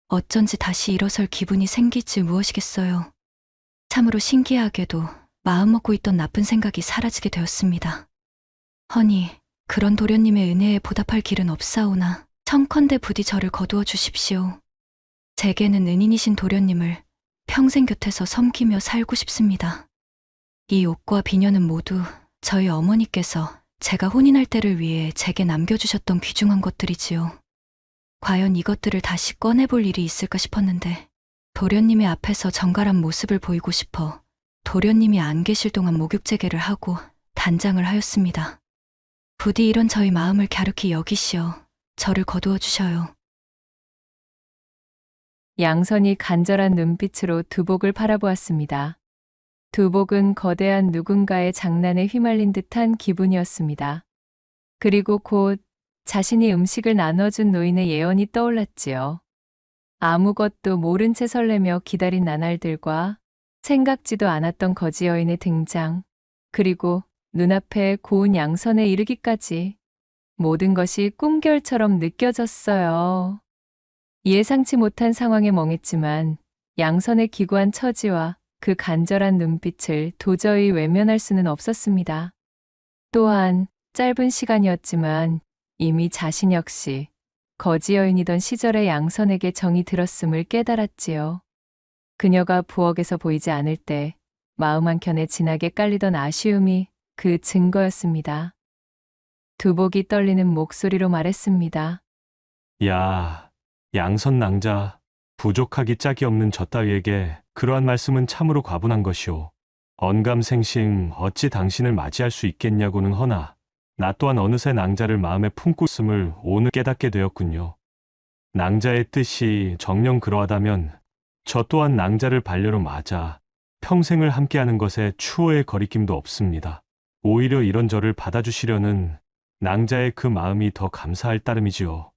어쩐지 다시 일어설 기분이 생기지 무엇이겠어요. 참으로 신기하게도 마음먹고 있던 나쁜 생각이 사라지게 되었습니다. 허니 그런 도련님의 은혜에 보답할 길은 없사오나 청컨대 부디 저를 거두어 주십시오. 제게는 은인이신 도련님을 평생 곁에서 섬기며 살고 싶습니다. 이 옷과 비녀는 모두 저희 어머니께서 제가 혼인할 때를 위해 제게 남겨주셨던 귀중한 것들이지요. 과연 이것들을 다시 꺼내볼 일이 있을까 싶었는데 도련님의 앞에서 정갈한 모습을 보이고 싶어 도련님이 안 계실 동안 목욕제계를 하고 단장을 하였습니다. 부디 이런 저희 마음을 갸륵히 여기시어 저를 거두어 주셔요. 양선이 간절한 눈빛으로 두복을 바라보았습니다. 두복은 거대한 누군가의 장난에 휘말린 듯한 기분이었습니다. 그리고 곧 자신이 음식을 나눠준 노인의 예언이 떠올랐지요. 아무것도 모른 채 설레며 기다린 나날들과 생각지도 않았던 거지 여인의 등장, 그리고 눈앞에 고운 양선에 이르기까지 모든 것이 꿈결처럼 느껴졌어요. 예상치 못한 상황에 멍했지만 양선의 기구한 처지와 그 간절한 눈빛을 도저히 외면할 수는 없었습니다. 또한 짧은 시간이었지만 이미 자신 역시 거지 여인이던 시절의 양선에게 정이 들었음을 깨달았지요. 그녀가 부엌에서 보이지 않을 때 마음 한켠에 진하게 깔리던 아쉬움이 그 증거였습니다. 두복이 떨리는 목소리로 말했습니다. 야, 양선 낭자, 부족하기 짝이 없는 저 따위에게 그러한 말씀은 참으로 과분한 것이오. 언감생심 어찌 당신을 맞이할 수 있겠냐고는 허나 나 또한 어느새 낭자를 마음에 품고 있음을 오늘 깨닫게 되었군요. 낭자의 뜻이 정녕 그러하다면 저 또한 낭자를 반려로 맞아 평생을 함께하는 것에 추호의 거리낌도 없습니다. 오히려 이런 저를 받아주시려는 낭자의 그 마음이 더 감사할 따름이지요.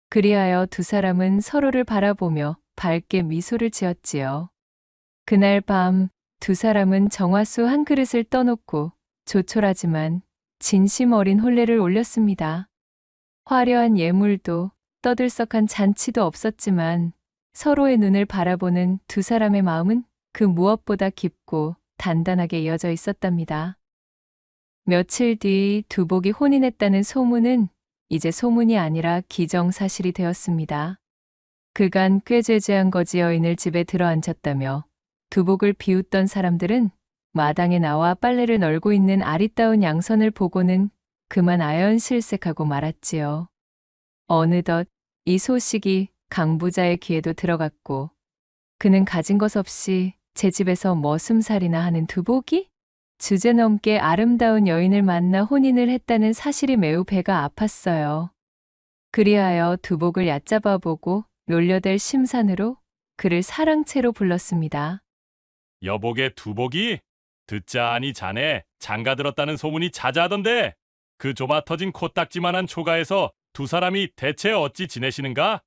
그리하여 두 사람은 서로를 바라보며 밝게 미소를 지었지요. 그날 밤 두 사람은 정화수 한 그릇을 떠놓고 조촐하지만 진심 어린 혼례를 올렸습니다. 화려한 예물도 떠들썩한 잔치도 없었지만 서로의 눈을 바라보는 두 사람의 마음은 그 무엇보다 깊고 단단하게 이어져 있었답니다. 며칠 뒤 두복이 혼인했다는 소문은 이제 소문이 아니라 기정사실이 되었습니다. 그간 꾀죄죄한 거지 여인을 집에 들어앉혔다며 두복을 비웃던 사람들은 마당에 나와 빨래를 널고 있는 아리따운 양선을 보고는 그만 아연실색하고 말았지요. 어느덧 이 소식이 강부자의 귀에도 들어갔고 그는 가진 것 없이 제 집에서 머슴살이나 하는 두복이 주제넘게 아름다운 여인을 만나 혼인을 했다는 사실이 매우 배가 아팠어요. 그리하여 두복을 얕잡아보고 놀려댈 심산으로 그를 사랑채로 불렀습니다. 여복의 두복이 듣자하니 자네 장가 들었다는 소문이 자자하던데 그 좁아 터진 코딱지만한 초가에서 두 사람이 대체 어찌 지내시는가?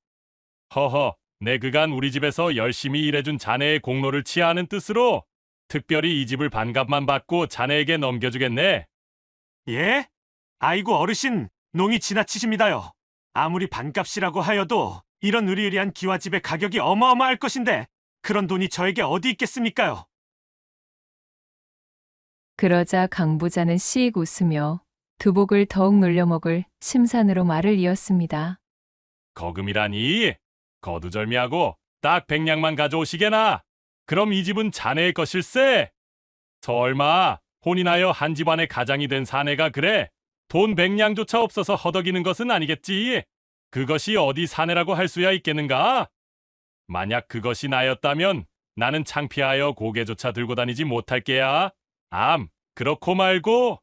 허허, 내 그간 우리 집에서 열심히 일해준 자네의 공로를 치하하는 뜻으로 특별히 이 집을 반값만 받고 자네에게 넘겨주겠네. 예? 아이고 어르신, 농이 지나치십니다요. 아무리 반값이라고 하여도 이런 으리으리한 기와집의 가격이 어마어마할 것인데 그런 돈이 저에게 어디 있겠습니까요? 그러자 강 부자는 씩 웃으며 두복을 더욱 놀려먹을 심산으로 말을 이었습니다. 거금이라니? 거두절미하고 딱 100냥만 가져오시게나. 그럼 이 집은 자네의 것일세. 설마 혼인하여 한 집안의 가장이 된 사내가 그래 돈 100냥조차 없어서 허덕이는 것은 아니겠지? 그것이 어디 사내라고 할 수야 있겠는가? 만약 그것이 나였다면 나는 창피하여 고개조차 들고 다니지 못할 게야. 그렇고 말고.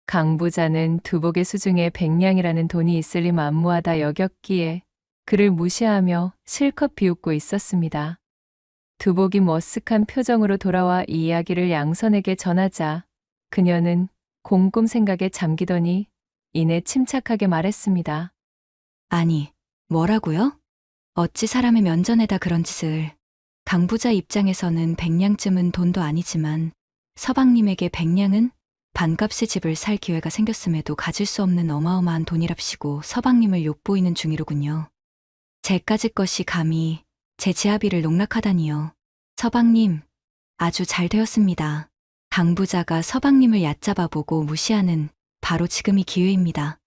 강 부자는 두복의 수중에 100냥이라는 돈이 있을 리 만무하다 여겼기에 그를 무시하며 실컷 비웃고 있었습니다. 두복이 머쓱한 표정으로 돌아와 이 이야기를 양선에게 전하자 그녀는 곰꿈 생각에 잠기더니 이내 침착하게 말했습니다. 아니, 뭐라고요? 어찌 사람의 면전에다 그런 짓을. 강부자 입장에서는 100냥쯤은 돈도 아니지만 서방님에게 100냥은 반값의 집을 살 기회가 생겼음에도 가질 수 없는 어마어마한 돈이랍시고 서방님을 욕보이는 중이로군요. 제까지 것이 감히 제 지아비를 농락하다니요. 서방님, 아주 잘 되었습니다. 강부자가 서방님을 얕잡아보고 무시하는 바로 지금이 기회입니다.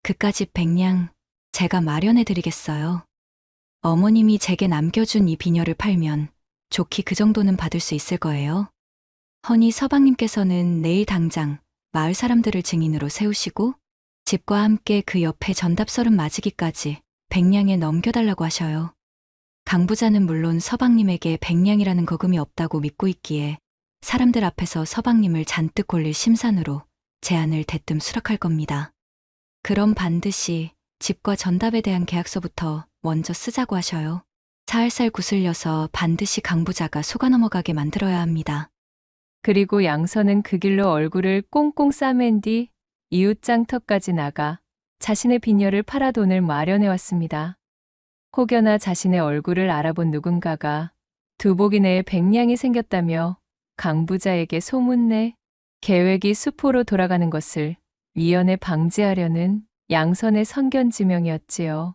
그까짓 100냥 제가 마련해드리겠어요. 어머님이 제게 남겨준 이 비녀를 팔면 좋게 그 정도는 받을 수 있을 거예요. 허니 서방님께서는 내일 당장 마을 사람들을 증인으로 세우시고 집과 함께 그 옆에 전답서름 맞이기까지 100냥에 넘겨달라고 하셔요. 강부자는 물론 서방님에게 100냥이라는 거금이 없다고 믿고 있기에 사람들 앞에서 서방님을 잔뜩 골릴 심산으로 제안을 대뜸 수락할 겁니다. 그럼 반드시 집과 전답에 대한 계약서부터 먼저 쓰자고 하셔요. 살살 구슬려서 반드시 강부자가 속아 넘어가게 만들어야 합니다. 그리고 양선은 그 길로 얼굴을 꽁꽁 싸맨 뒤 이웃장터까지 나가 자신의 비녀를 팔아 돈을 마련해 왔습니다. 혹여나 자신의 얼굴을 알아본 누군가가 두복이네에 100냥이 생겼다며 강부자에게 소문내 계획이 수포로 돌아가는 것을 미연에 방지하려는 양선의 선견지명이었지요.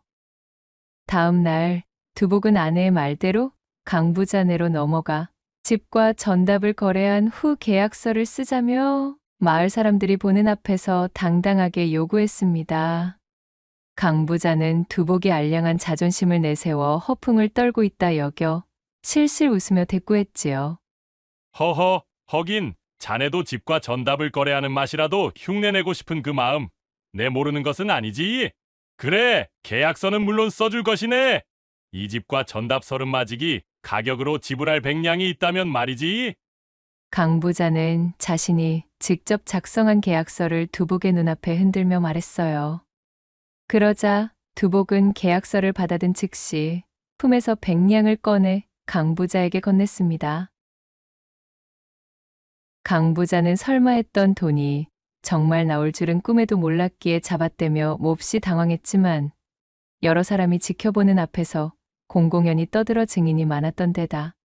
다음 날 두복은 아내의 말대로 강부자네로 넘어가 집과 전답을 거래한 후 계약서를 쓰자며 마을 사람들이 보는 앞에서 당당하게 요구했습니다. 강부자는 두복이 알량한 자존심을 내세워 허풍을 떨고 있다 여겨 실실 웃으며 대꾸했지요. 허허, 허긴 자네도 집과 전답을 거래하는 맛이라도 흉내내고 싶은 그 마음 내 모르는 것은 아니지. 그래, 계약서는 물론 써줄 것이네. 이 집과 전답 서름 맞이기 가격으로 지불할 100냥이 있다면 말이지. 강 부자는 자신이 직접 작성한 계약서를 두복의 눈앞에 흔들며 말했어요. 그러자 두복은 계약서를 받아든 즉시 품에서 100냥을 꺼내 강 부자에게 건넸습니다. 강 부자는 설마 했던 돈이 정말 나올 줄은 꿈에도 몰랐기에 잡아떼며 몹시 당황했지만 여러 사람이 지켜보는 앞에서 공공연히 떠들어 증인이 많았던 데다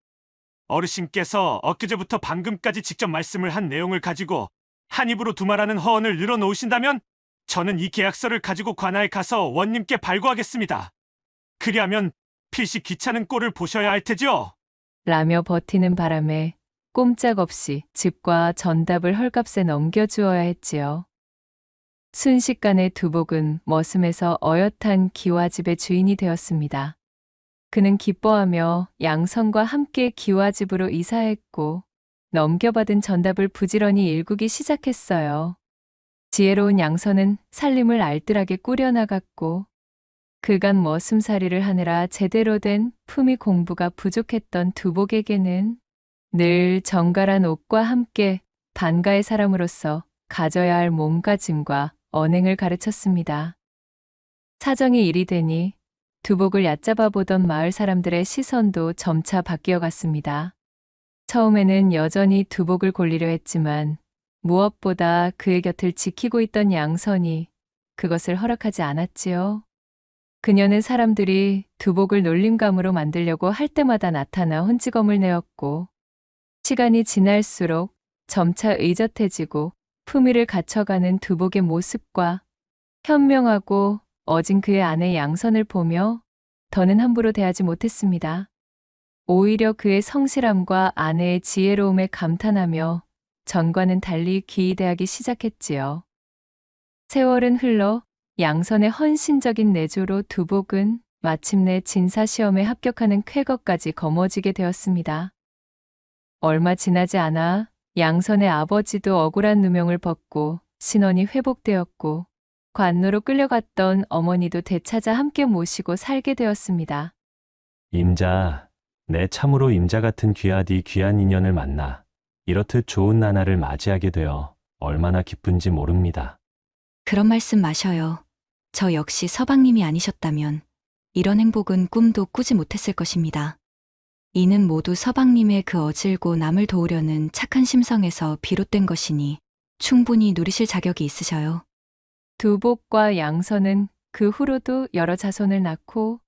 어르신께서 엊그제부터 방금까지 직접 말씀을 한 내용을 가지고 한 입으로 두말하는 허언을 늘어놓으신다면 저는 이 계약서를 가지고 관아에 가서 원님께 발고하겠습니다. 그리하면 필시 귀찮은 꼴을 보셔야 할 테죠. 라며 버티는 바람에 꼼짝없이 집과 전답을 헐값에 넘겨주어야 했지요. 순식간에 두복은 머슴에서 어엿한 기와집의 주인이 되었습니다. 그는 기뻐하며 양선과 함께 기와집으로 이사했고 넘겨받은 전답을 부지런히 일구기 시작했어요. 지혜로운 양선은 살림을 알뜰하게 꾸려나갔고 그간 머슴살이를 하느라 제대로 된 품위 공부가 부족했던 두복에게는 늘 정갈한 옷과 함께 반가의 사람으로서 가져야 할 몸가짐과 언행을 가르쳤습니다. 사정이 이리 되니 두복을 얕잡아 보던 마을 사람들의 시선도 점차 바뀌어 갔습니다. 처음에는 여전히 두복을 골리려 했지만 무엇보다 그의 곁을 지키고 있던 양선이 그것을 허락하지 않았지요. 그녀는 사람들이 두복을 놀림감으로 만들려고 할 때마다 나타나 혼찌검을 내었고, 시간이 지날수록 점차 의젓해지고 품위를 갖춰가는 두복의 모습과 현명하고 어진 그의 아내 양선을 보며 더는 함부로 대하지 못했습니다. 오히려 그의 성실함과 아내의 지혜로움에 감탄하며 전과는 달리 귀의대하기 시작했지요. 세월은 흘러 양선의 헌신적인 내조로 두복은 마침내 진사시험에 합격하는 쾌거까지 거머쥐게 되었습니다. 얼마 지나지 않아 양선의 아버지도 억울한 누명을 벗고 신원이 회복되었고, 관노로 끌려갔던 어머니도 되찾아 함께 모시고 살게 되었습니다. 임자, 내 참으로 임자 같은 귀하디 귀한 인연을 만나 이렇듯 좋은 나날을 맞이하게 되어 얼마나 기쁜지 모릅니다. 그런 말씀 마셔요. 저 역시 서방님이 아니셨다면 이런 행복은 꿈도 꾸지 못했을 것입니다. 이는 모두 서방님의 그 어질고 남을 도우려는 착한 심성에서 비롯된 것이니 충분히 누리실 자격이 있으셔요. 두복과 양선은 그 후로도 여러 자손을 낳고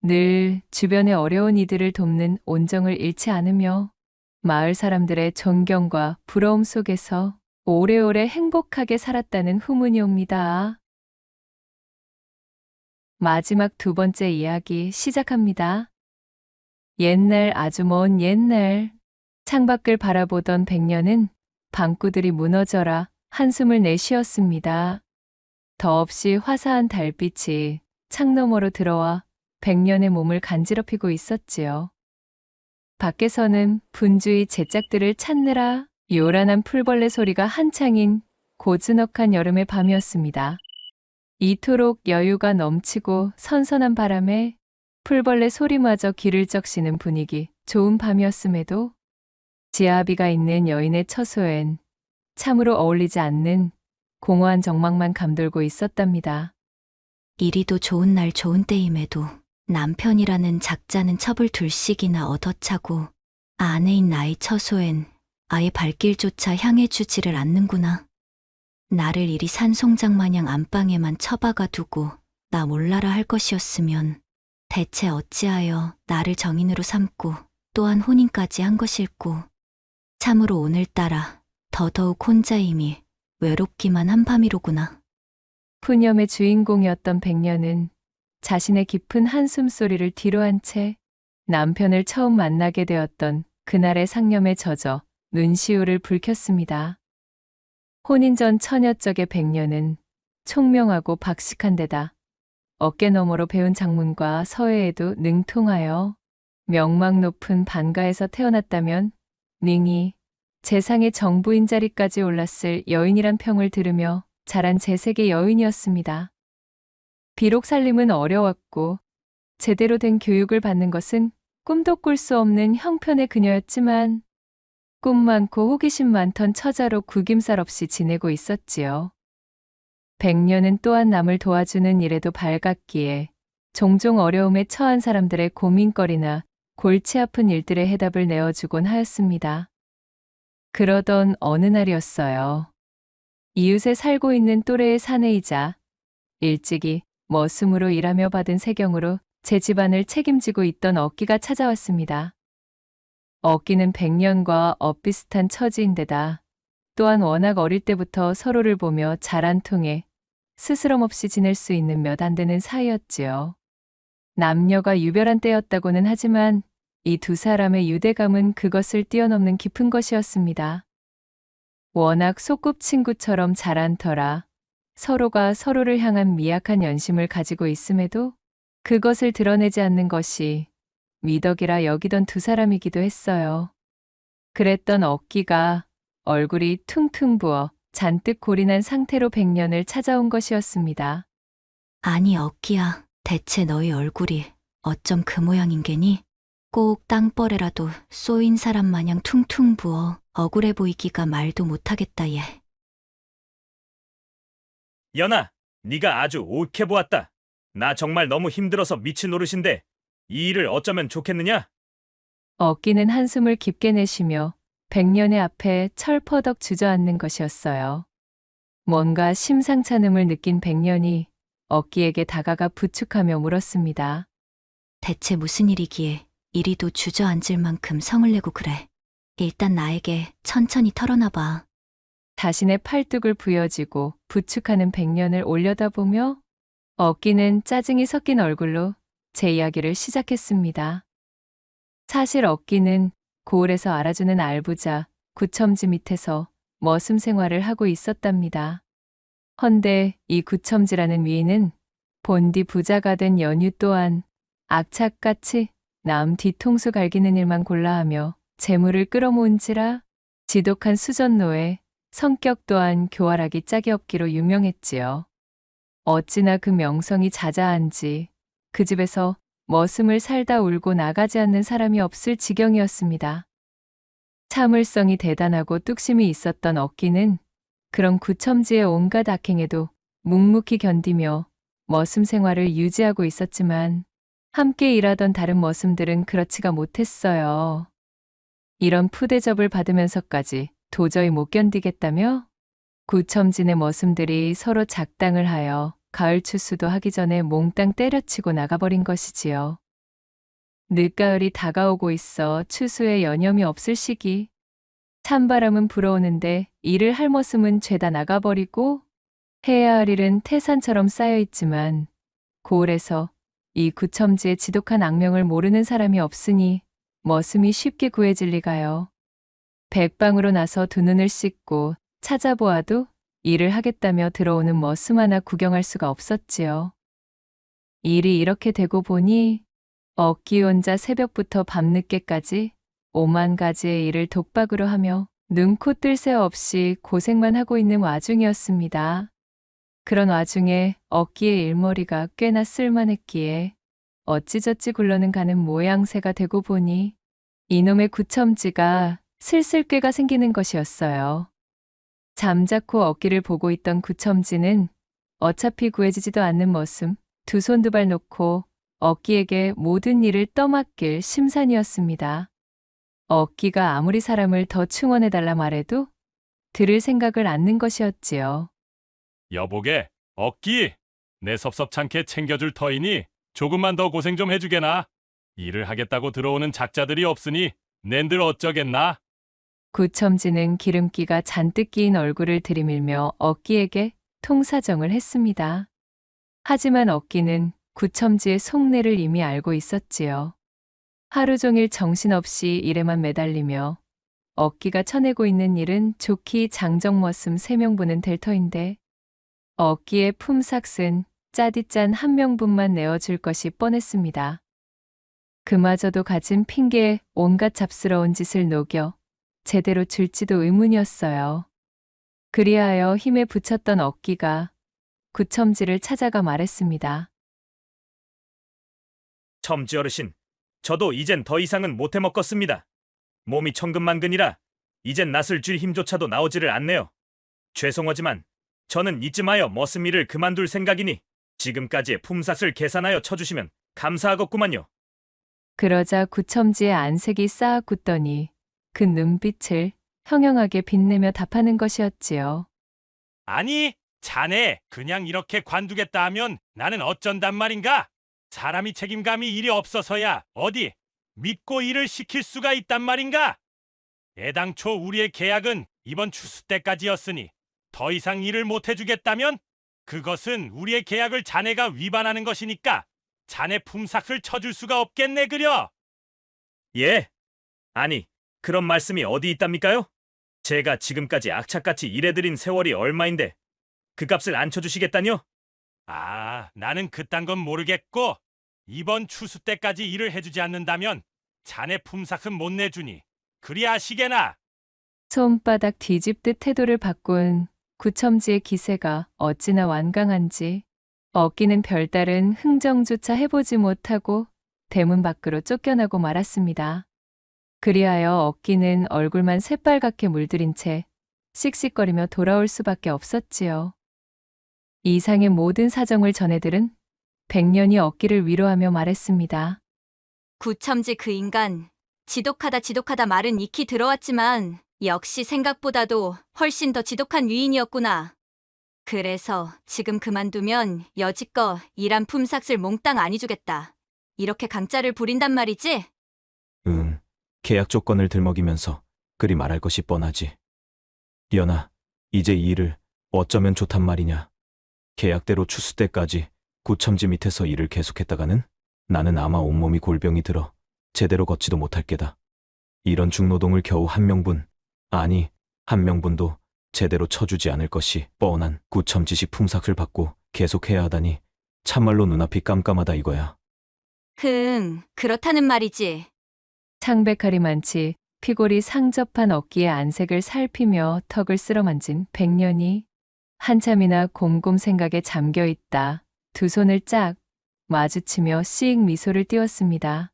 늘 주변의 어려운 이들을 돕는 온정을 잃지 않으며 마을 사람들의 존경과 부러움 속에서 오래오래 행복하게 살았다는 후문이 옵니다. 마지막 두 번째 이야기 시작합니다. 옛날 아주 먼 옛날, 창밖을 바라보던 백년은 방구들이 무너져라 한숨을 내쉬었습니다. 더없이 화사한 달빛이 창너머로 들어와 백년의 몸을 간지럽히고 있었지요. 밖에서는 분주히 제짝들을 찾느라 요란한 풀벌레 소리가 한창인 고즈넉한 여름의 밤이었습니다. 이토록 여유가 넘치고 선선한 바람에 풀벌레 소리마저 귀를 적시는 분위기 좋은 밤이었음에도 지아비가 있는 여인의 처소엔 참으로 어울리지 않는 공허한 정막만 감돌고 있었답니다. 이리도 좋은 날 좋은 때임에도 남편이라는 작자는 첩을 둘씩이나 얻어차고 아내인 나의 처소엔 아예 발길조차 향해주지를 않는구나. 나를 이리 산송장 마냥 안방에만 처박아 두고 나 몰라라 할 것이었으면 대체 어찌하여 나를 정인으로 삼고 또한 혼인까지 한 것일꼬. 참으로 오늘따라 더더욱 혼자임이 외롭기만 한 밤이로구나. 푸념의 주인공이었던 백년은 자신의 깊은 한숨소리를 뒤로한 채 남편을 처음 만나게 되었던 그날의 상념에 젖어 눈시울을 붉혔습니다. 혼인 전 처녀적의 백년은 총명하고 박식한 데다 어깨 너머로 배운 장문과 서예에도 능통하여 명망 높은 반가에서 태어났다면 능히 재상의 정부인 자리까지 올랐을 여인이란 평을 들으며 자란 재색의 여인이었습니다. 비록 살림은 어려웠고 제대로 된 교육을 받는 것은 꿈도 꿀 수 없는 형편의 그녀였지만 꿈 많고 호기심 많던 처자로 구김살 없이 지내고 있었지요. 백년은 또한 남을 도와주는 일에도 밝았기에 종종 어려움에 처한 사람들의 고민거리나 골치 아픈 일들의 해답을 내어주곤 하였습니다. 그러던 어느 날이었어요. 이웃에 살고 있는 또래의 사내이자 일찍이 머슴으로 일하며 받은 세경으로 제 집안을 책임지고 있던 억기가 찾아왔습니다. 억기는 백년과 엇비슷한 처지인데다 또한 워낙 어릴 때부터 서로를 보며 잘 안 통해 스스럼 없이 지낼 수 있는 몇 안 되는 사이였지요. 남녀가 유별한 때였다고는 하지만 이 두 사람의 유대감은 그것을 뛰어넘는 깊은 것이었습니다. 워낙 소꿉친구처럼 잘 안 터라 서로가 서로를 향한 미약한 연심을 가지고 있음에도 그것을 드러내지 않는 것이 미덕이라 여기던 두 사람이기도 했어요. 그랬던 억기가 얼굴이 퉁퉁 부어 잔뜩 골인한 상태로 백년을 찾아온 것이었습니다. 아니 억기야, 대체 너희 얼굴이 어쩜 그 모양인 게니? 꼭 땅벌에라도 쏘인 사람 마냥 퉁퉁 부어 억울해 보이기가 말도 못하겠다 얘. 연아, 네가 아주 옳게 보았다. 나 정말 너무 힘들어서 미칠 노릇인데 이 일을 어쩌면 좋겠느냐? 억기는 한숨을 깊게 내쉬며 백년의 앞에 철퍼덕 주저앉는 것이었어요. 뭔가 심상찮음을 느낀 백년이 억기에게 다가가 부축하며 물었습니다. 대체 무슨 일이기에 이리도 주저앉을 만큼 성을 내고 그래. 일단 나에게 천천히 털어놔봐. 자신의 팔뚝을 부여쥐고 부축하는 백년을 올려다보며 억기는 짜증이 섞인 얼굴로 제 이야기를 시작했습니다. 사실 억기는 고을에서 알아주는 알부자 구첨지 밑에서 머슴 생활을 하고 있었답니다. 헌데 이 구첨지라는 위인은 본디 부자가 된 연유 또한 악착같이 남 뒤통수 갈기는 일만 골라하며 재물을 끌어모은지라 지독한 수전노에 성격 또한 교활하기 짝이 없기로 유명했지요. 어찌나 그 명성이 자자한지 그 집에서 머슴을 살다 울고 나가지 않는 사람이 없을 지경이었습니다. 참을성이 대단하고 뚝심이 있었던 억기는 그런 구첨지의 온갖 악행에도 묵묵히 견디며 머슴 생활을 유지하고 있었지만 함께 일하던 다른 머슴들은 그렇지가 못했어요. 이런 푸대접을 받으면서까지 도저히 못 견디겠다며 구첨진의 머슴들이 서로 작당을 하여 가을 추수도 하기 전에 몽땅 때려치고 나가버린 것이지요. 늦가을이 다가오고 있어 추수에 여념이 없을 시기. 찬바람은 불어오는데 일을 할 머슴은 죄다 나가버리고 해야 할 일은 태산처럼 쌓여있지만 고을에서 이 구첨지의 지독한 악명을 모르는 사람이 없으니 머슴이 쉽게 구해질 리가요. 백방으로 나서 두 눈을 씻고 찾아보아도 일을 하겠다며 들어오는 머슴 하나 구경할 수가 없었지요. 일이 이렇게 되고 보니 억기 혼자 새벽부터 밤늦게까지 5만 가지의 일을 독박으로 하며 눈코 뜰 새 없이 고생만 하고 있는 와중이었습니다. 그런 와중에 억기의 일머리가 꽤나 쓸만했기에 어찌저찌 굴러는 가는 모양새가 되고 보니 이놈의 구첨지가 슬슬 꾀가 생기는 것이었어요. 잠자코 억기를 보고 있던 구첨지는 어차피 구해지지도 않는 머슴 두 손 두 발 놓고 억기에게 모든 일을 떠맡길 심산이었습니다. 억기가 아무리 사람을 더 충원해달라 말해도 들을 생각을 않는 것이었지요. 여보게, 억기! 내 섭섭찮게 챙겨줄 터이니 조금만 더 고생 좀 해주게나. 일을 하겠다고 들어오는 작자들이 없으니 낸들 어쩌겠나? 구첨지는 기름기가 잔뜩 끼인 얼굴을 들이밀며 억기에게 통사정을 했습니다. 하지만 억기는 구첨지의 속내를 이미 알고 있었지요. 하루 종일 정신없이 일에만 매달리며 억기가 쳐내고 있는 일은 좋기 장정머슴 3명분은 될 터인데 억기의 품삯은 짜디짠 1명분만 내어줄 것이 뻔했습니다. 그마저도 가진 핑계에 온갖 잡스러운 짓을 녹여 제대로 줄지도 의문이었어요. 그리하여 힘에 부쳤던 억기가 구첨지를 찾아가 말했습니다. 첨지 어르신, 저도 이젠 더 이상은 못해 먹겠습니다. 몸이 천근만근이라 이젠 낯을 쥘 힘조차도 나오지를 않네요. 죄송하지만 저는 이쯤하여 머슴 일을 그만둘 생각이니 지금까지의 품삯을 계산하여 쳐주시면 감사하겠구만요. 그러자 구첨지의 안색이 쌓아 굳더니 그 눈빛을 형형하게 빛내며 답하는 것이었지요. 아니, 자네 그냥 이렇게 관두겠다 하면 나는 어쩐단 말인가? 사람이 책임감이 이리 없어서야 어디 믿고 일을 시킬 수가 있단 말인가? 애당초 우리의 계약은 이번 추수 때까지였으니 더 이상 일을 못 해주겠다면 그것은 우리의 계약을 자네가 위반하는 것이니까 자네 품삯을 쳐줄 수가 없겠네 그려. 예? 아니, 그런 말씀이 어디 있답니까요? 제가 지금까지 악착같이 일해드린 세월이 얼마인데 그 값을 안 쳐주시겠다뇨? 아, 나는 그딴 건 모르겠고 이번 추수 때까지 일을 해주지 않는다면 자네 품삯은 못 내주니 그리 아시게나. 손바닥 뒤집듯 태도를 바꾼 구첨지의 기세가 어찌나 완강한지 억기는 별다른 흥정조차 해보지 못하고 대문 밖으로 쫓겨나고 말았습니다. 그리하여 억기는 얼굴만 새빨갛게 물들인 채 씩씩거리며 돌아올 수밖에 없었지요. 이상의 모든 사정을 전해들은 백년이 억기를 위로하며 말했습니다. 구첨지 그 인간 지독하다 말은 익히 들어왔지만 역시 생각보다도 훨씬 더 지독한 위인이었구나. 그래서 지금 그만두면 여지껏 일한 품삯을 몽땅 안 해주겠다. 이렇게 강짜를 부린단 말이지? 응, 계약 조건을 들먹이면서 그리 말할 것이 뻔하지. 연아, 이제 이 일을 어쩌면 좋단 말이냐. 계약대로 추수 때까지 구첨지 밑에서 일을 계속했다가는 나는 아마 온몸이 골병이 들어 제대로 걷지도 못할 게다. 이런 중노동을 겨우 한 명분, 아니 한 명분도 제대로 쳐주지 않을 것이 뻔한 구첨지식 품삯을 받고 계속해야 하다니 참말로 눈앞이 깜깜하다 이거야. 그렇다는 말이지. 창백하리 많지 피골이 상접한 어깨의 안색을 살피며 턱을 쓸어만진 백년이 한참이나 곰곰 생각에 잠겨 있다. 두 손을 짝 마주치며 씩 미소를 띄웠습니다.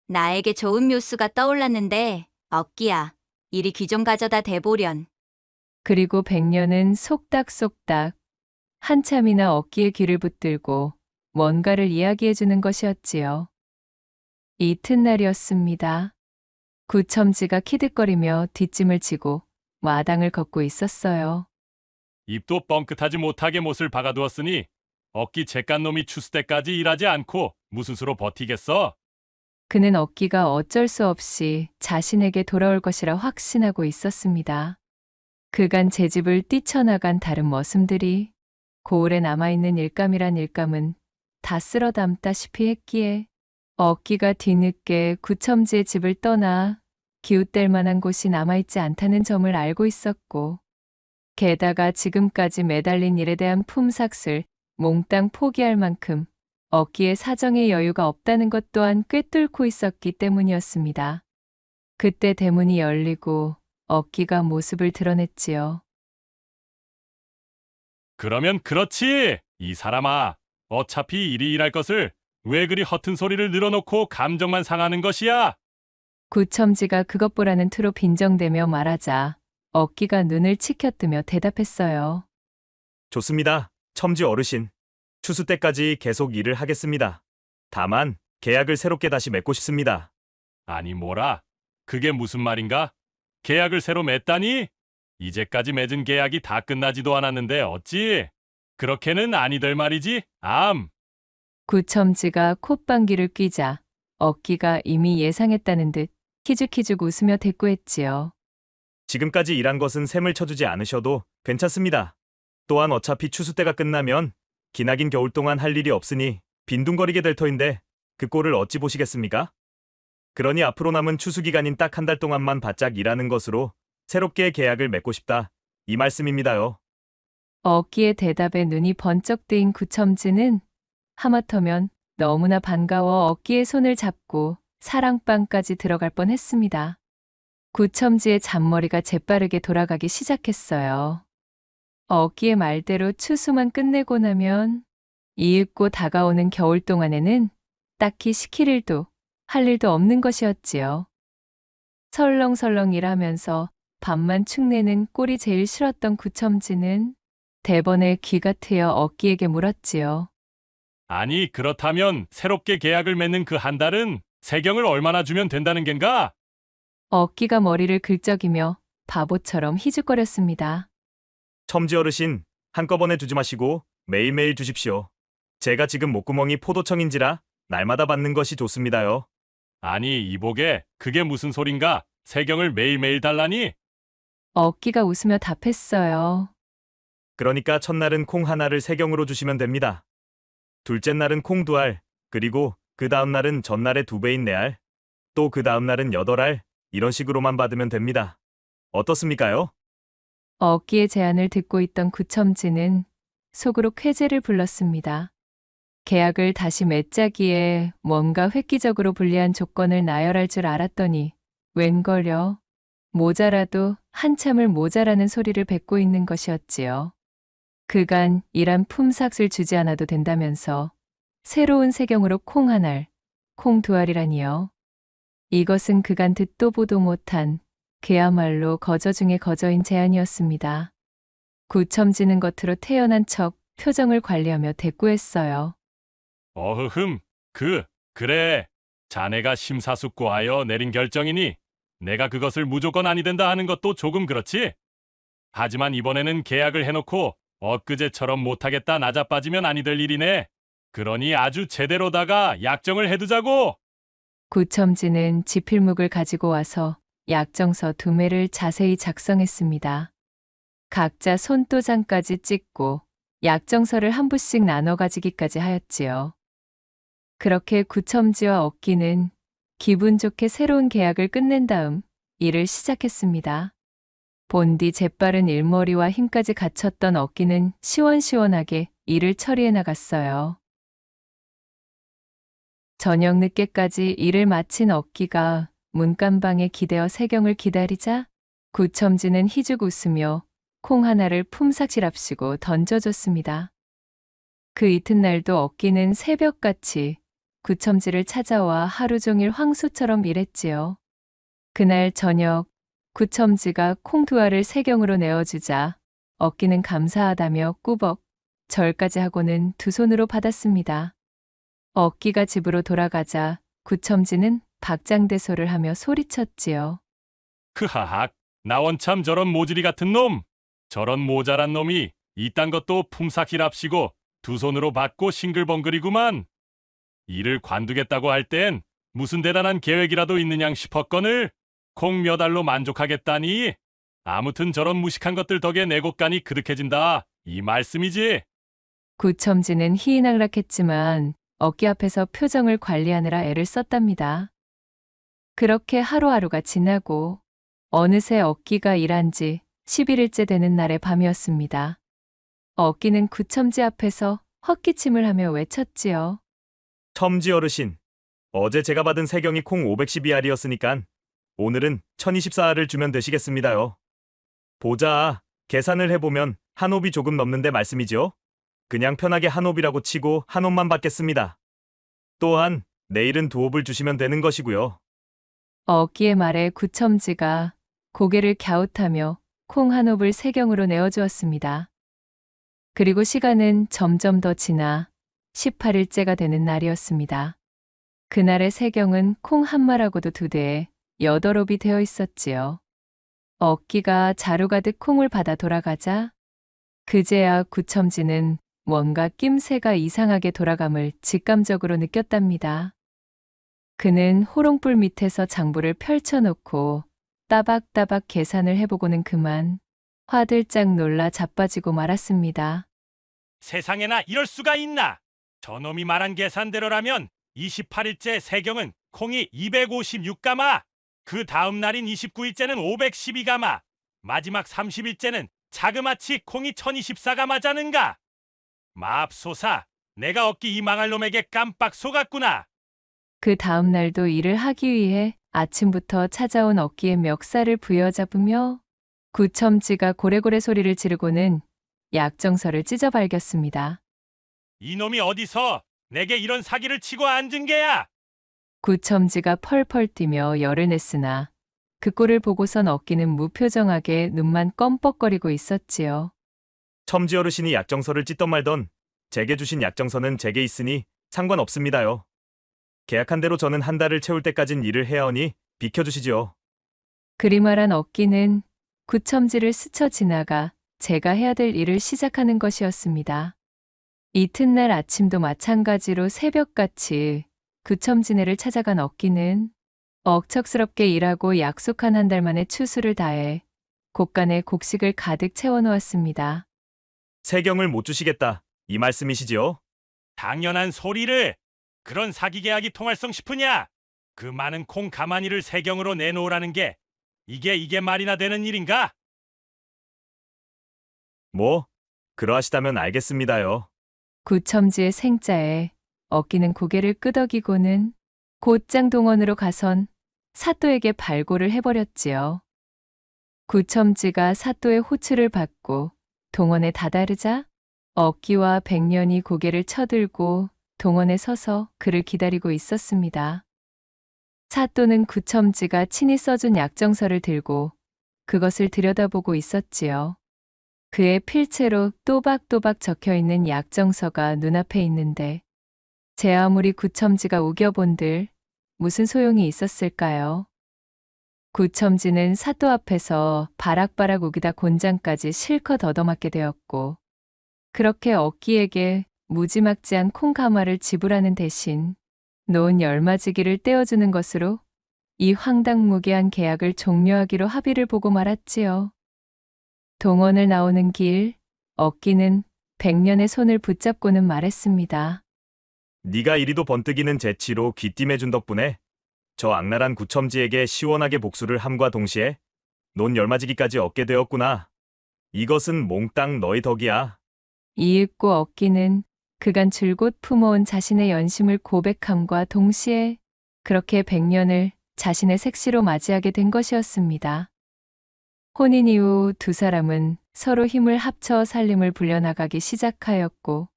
나에게 좋은 묘수가 떠올랐는데 억기야, 이리 귀 좀 가져다 대보련. 그리고 백년은 속닥속닥 한참이나 어깨에 귀를 붙들고 뭔가를 이야기해주는 것이었지요. 이튿날이었습니다. 구첨지가 키득거리며 뒷짐을 지고 마당을 걷고 있었어요. 입도 뻥끗하지 못하게 못을 박아두었으니 억기 잿간놈이 추수 때까지 일하지 않고 무슨 수로 버티겠어? 그는 억기가 어쩔 수 없이 자신에게 돌아올 것이라 확신하고 있었습니다. 그간 제 집을 뛰쳐나간 다른 머슴들이 고을에 남아있는 일감이란 일감은 다 쓸어 담다시피 했기에 억기가 뒤늦게 구첨지의 집을 떠나 기웃댈 만한 곳이 남아있지 않다는 점을 알고 있었고 게다가 지금까지 매달린 일에 대한 품삯을 몽땅 포기할 만큼 억기의 사정에 여유가 없다는 것 또한 꿰뚫고 있었기 때문이었습니다. 그때 대문이 열리고 억기가 모습을 드러냈지요. 그러면 그렇지! 이 사람아, 어차피 이리 일할 것을 왜 그리 허튼 소리를 늘어놓고 감정만 상하는 것이야? 구첨지가 그것 보라는 투로 빈정대며 말하자 억기가 눈을 치켜뜨며 대답했어요. 좋습니다. 첨지 어르신. 추수 때까지 계속 일을 하겠습니다. 다만 계약을 새롭게 다시 맺고 싶습니다. 아니 뭐라? 그게 무슨 말인가? 계약을 새로 맺다니? 이제까지 맺은 계약이 다 끝나지도 않았는데 어찌? 그렇게는 아니될 말이지? 구첨지가 콧방귀를 뀌자 억기가 이미 예상했다는 듯 키죽키죽 웃으며 대꾸했지요. 지금까지 일한 것은 셈을 쳐주지 않으셔도 괜찮습니다. 또한 어차피 추수 때가 끝나면 기나긴 겨울 동안 할 일이 없으니 빈둥거리게 될 터인데 그 꼴을 어찌 보시겠습니까? 그러니 앞으로 남은 추수 기간인 딱 한 달 동안만 바짝 일하는 것으로 새롭게 계약을 맺고 싶다. 이 말씀입니다요. 억기의 대답에 눈이 번쩍 뜨인 구첨지는 하마터면 너무나 반가워 억기의 손을 잡고 사랑방까지 들어갈 뻔했습니다. 구첨지의 잔머리가 재빠르게 돌아가기 시작했어요. 억기의 말대로 추수만 끝내고 나면 이윽고 다가오는 겨울 동안에는 딱히 시킬 일도 할 일도 없는 것이었지요. 설렁설렁 일하면서 밥만 축내는 꼴이 제일 싫었던 구첨지는 대번에 귀가 트여 억기에게 물었지요. 아니 그렇다면 새롭게 계약을 맺는 그 한 달은 세경을 얼마나 주면 된다는 겐가? 억기가 머리를 긁적이며 바보처럼 희죽거렸습니다. 첨지 어르신, 한꺼번에 주지 마시고 매일매일 주십시오. 제가 지금 목구멍이 포도청인지라 날마다 받는 것이 좋습니다요. 아니 이보게 그게 무슨 소린가? 세경을 매일매일 달라니? 억기가 웃으며 답했어요. 그러니까 첫날은 콩 하나를 세경으로 주시면 됩니다. 둘째 날은 콩 2알, 그리고 그 다음 날은 전날의 2배인 4알, 또 그 다음 날은 8알, 이런 식으로만 받으면 됩니다. 어떻습니까요? 억기의 제안을 듣고 있던 구첨지는 속으로 쾌재를 불렀습니다. 계약을 다시 맺자기에 뭔가 획기적으로 불리한 조건을 나열할 줄 알았더니 웬걸요. 모자라도 한참을 모자라는 소리를 뱉고 있는 것이었지요. 그간 일한 품삯을 주지 않아도 된다면서 새로운 세경으로 콩 한 알, 콩 2알이라니요. 이것은 그간 듣도 보도 못한 그야말로 거저 중에 거저인 제안이었습니다. 구첨지는 겉으로 태연한 척 표정을 관리하며 대꾸했어요. 어흐흠, 그래. 자네가 심사숙고하여 내린 결정이니 내가 그것을 무조건 아니 된다 하는 것도 조금 그렇지. 하지만 이번에는 계약을 해놓고 엊그제처럼 못하겠다 나자빠지면 아니 될 일이네. 그러니 아주 제대로다가 약정을 해두자고. 구첨지는 지필묵을 가지고 와서 약정서 2매를 자세히 작성했습니다. 각자 손도장까지 찍고 약정서를 한 부씩 나눠 가지기까지 하였지요. 그렇게 구첨지와 억기는 기분 좋게 새로운 계약을 끝낸 다음 일을 시작했습니다. 본디 재빠른 일머리와 힘까지 갖췄던 억기는 시원시원하게 일을 처리해 나갔어요. 저녁 늦게까지 일을 마친 억기가 문간방에 기대어 세경을 기다리자 구첨지는 희죽 웃으며 콩 하나를 품삯이랍시고 던져줬습니다. 그 이튿날도 억기는 새벽같이 구첨지를 찾아와 하루 종일 황소처럼 일했지요. 그날 저녁 구첨지가 콩 2알을 세경으로 내어주자 억기는 감사하다며 꾸벅 절까지 하고는 2손으로 받았습니다. 억기가 집으로 돌아가자 구첨지는 박장대소를 하며 소리쳤지요. 흐하학, 나 원참 저런 모질이 같은 놈. 저런 모자란 놈이 이딴 것도 품삯이랍시고 2손으로 받고 싱글벙글이구만. 일을 관두겠다고 할 땐 무슨 대단한 계획이라도 있느냐 싶었거늘. 콩 몇 알로 만족하겠다니. 아무튼 저런 무식한 것들 덕에 내 곳간이 그득해진다 이 말씀이지. 구첨지는 희희낙락했지만 억기 앞에서 표정을 관리하느라 애를 썼답니다. 그렇게 하루하루가 지나고 어느새 억기가 일한 지 11일째 되는 날의 밤이었습니다. 억기는 구첨지 앞에서 헛기침을 하며 외쳤지요. 첨지 어르신, 어제 제가 받은 세경이 콩 512알이었으니까 오늘은 1024알을 주면 되시겠습니다요. 보자, 계산을 해보면 한 옵이 조금 넘는데 말씀이지요. 그냥 편하게 한 옵이라고 치고 한 옵만 받겠습니다. 또한 내일은 2옵을 주시면 되는 것이고요. 억기의 말에 구첨지가 고개를 갸웃하며 콩 한 옵을 세경으로 내어주었습니다. 그리고 시간은 점점 더 지나 18일째가 되는 날이었습니다. 그날의 세경은 콩 한 말하고도 2대에 8옵이 되어 있었지요. 억기가 자루 가득 콩을 받아 돌아가자 그제야 구첨지는 뭔가 낌새가 이상하게 돌아감을 직감적으로 느꼈답니다. 그는 호롱불 밑에서 장부를 펼쳐놓고 따박따박 계산을 해보고는 그만 화들짝 놀라 자빠지고 말았습니다. 세상에나 이럴 수가 있나? 저놈이 말한 계산대로라면 28일째 세경은 콩이 256가마, 그 다음 날인 29일째는 512가마, 마지막 30일째는 자그마치 콩이 1024가마자는가? 맙소사, 내가 얻기 이 망할 놈에게 깜빡 속았구나. 그 다음 날도 일을 하기 위해 아침부터 찾아온 억기의 멱살을 부여잡으며 구첨지가 고래고래 소리를 지르고는 약정서를 찢어 발겼습니다. 이놈이 어디서 내게 이런 사기를 치고 앉은 게야? 구첨지가 펄펄 뛰며 열을 냈으나 그 꼴을 보고선 억기는 무표정하게 눈만 껌뻑거리고 있었지요. 첨지 어르신이 약정서를 찢던 말던 제게 주신 약정서는 제게 있으니 상관없습니다요. 계약한 대로 저는 한 달을 채울 때까진 일을 해야 하니 비켜주시지요. 그리 말한 억기는 구첨지를 스쳐 지나가 제가 해야 될 일을 시작하는 것이었습니다. 이튿날 아침도 마찬가지로 새벽같이 구첨지네를 찾아간 억기는 억척스럽게 일하고 약속한 한 달 만에 추수를 다해 곳간에 곡식을 가득 채워놓았습니다. 세경을 못 주시겠다 이 말씀이시지요? 당연한 소리를. 그런 사기 계약이 통할성 싶으냐? 그 많은 콩 가마니를 세경으로 내놓으라는 게 이게 말이나 되는 일인가? 뭐, 그러하시다면 알겠습니다요. 구첨지의 생자에 억기는 고개를 끄덕이고는 곧장 동원으로 가선 사또에게 발고를 해버렸지요. 구첨지가 사또의 호출을 받고 동원에 다다르자 억기와 백년이 고개를 쳐들고 동원에 서서 그를 기다리고 있었습니다. 사또는 구첨지가 친히 써준 약정서를 들고 그것을 들여다보고 있었지요. 그의 필체로 또박또박 적혀있는 약정서가 눈앞에 있는데 제 아무리 구첨지가 우겨본들 무슨 소용이 있었을까요? 구첨지는 사또 앞에서 바락바락 우기다 곤장까지 실컷 얻어맞게 되었고, 그렇게 억기에게 무지막지한 콩가마를 지불하는 대신 놓은 열마지기를 떼어주는 것으로 이 황당무계한 계약을 종료하기로 합의를 보고 말았지요. 동원을 나오는 길, 억기는 백년의 손을 붙잡고는 말했습니다. 네가 이리도 번뜩이는 재치로 귀띔해준 덕분에 저 악랄한 구첨지에게 시원하게 복수를 함과 동시에 논 열마지기까지 얻게 되었구나. 이것은 몽땅 너희 덕이야. 이윽고 억기는 그간 줄곧 품어온 자신의 연심을 고백함과 동시에 그렇게 백년을 자신의 색시로 맞이하게 된 것이었습니다. 혼인 이후 두 사람은 서로 힘을 합쳐 살림을 불려나가기 시작하였고,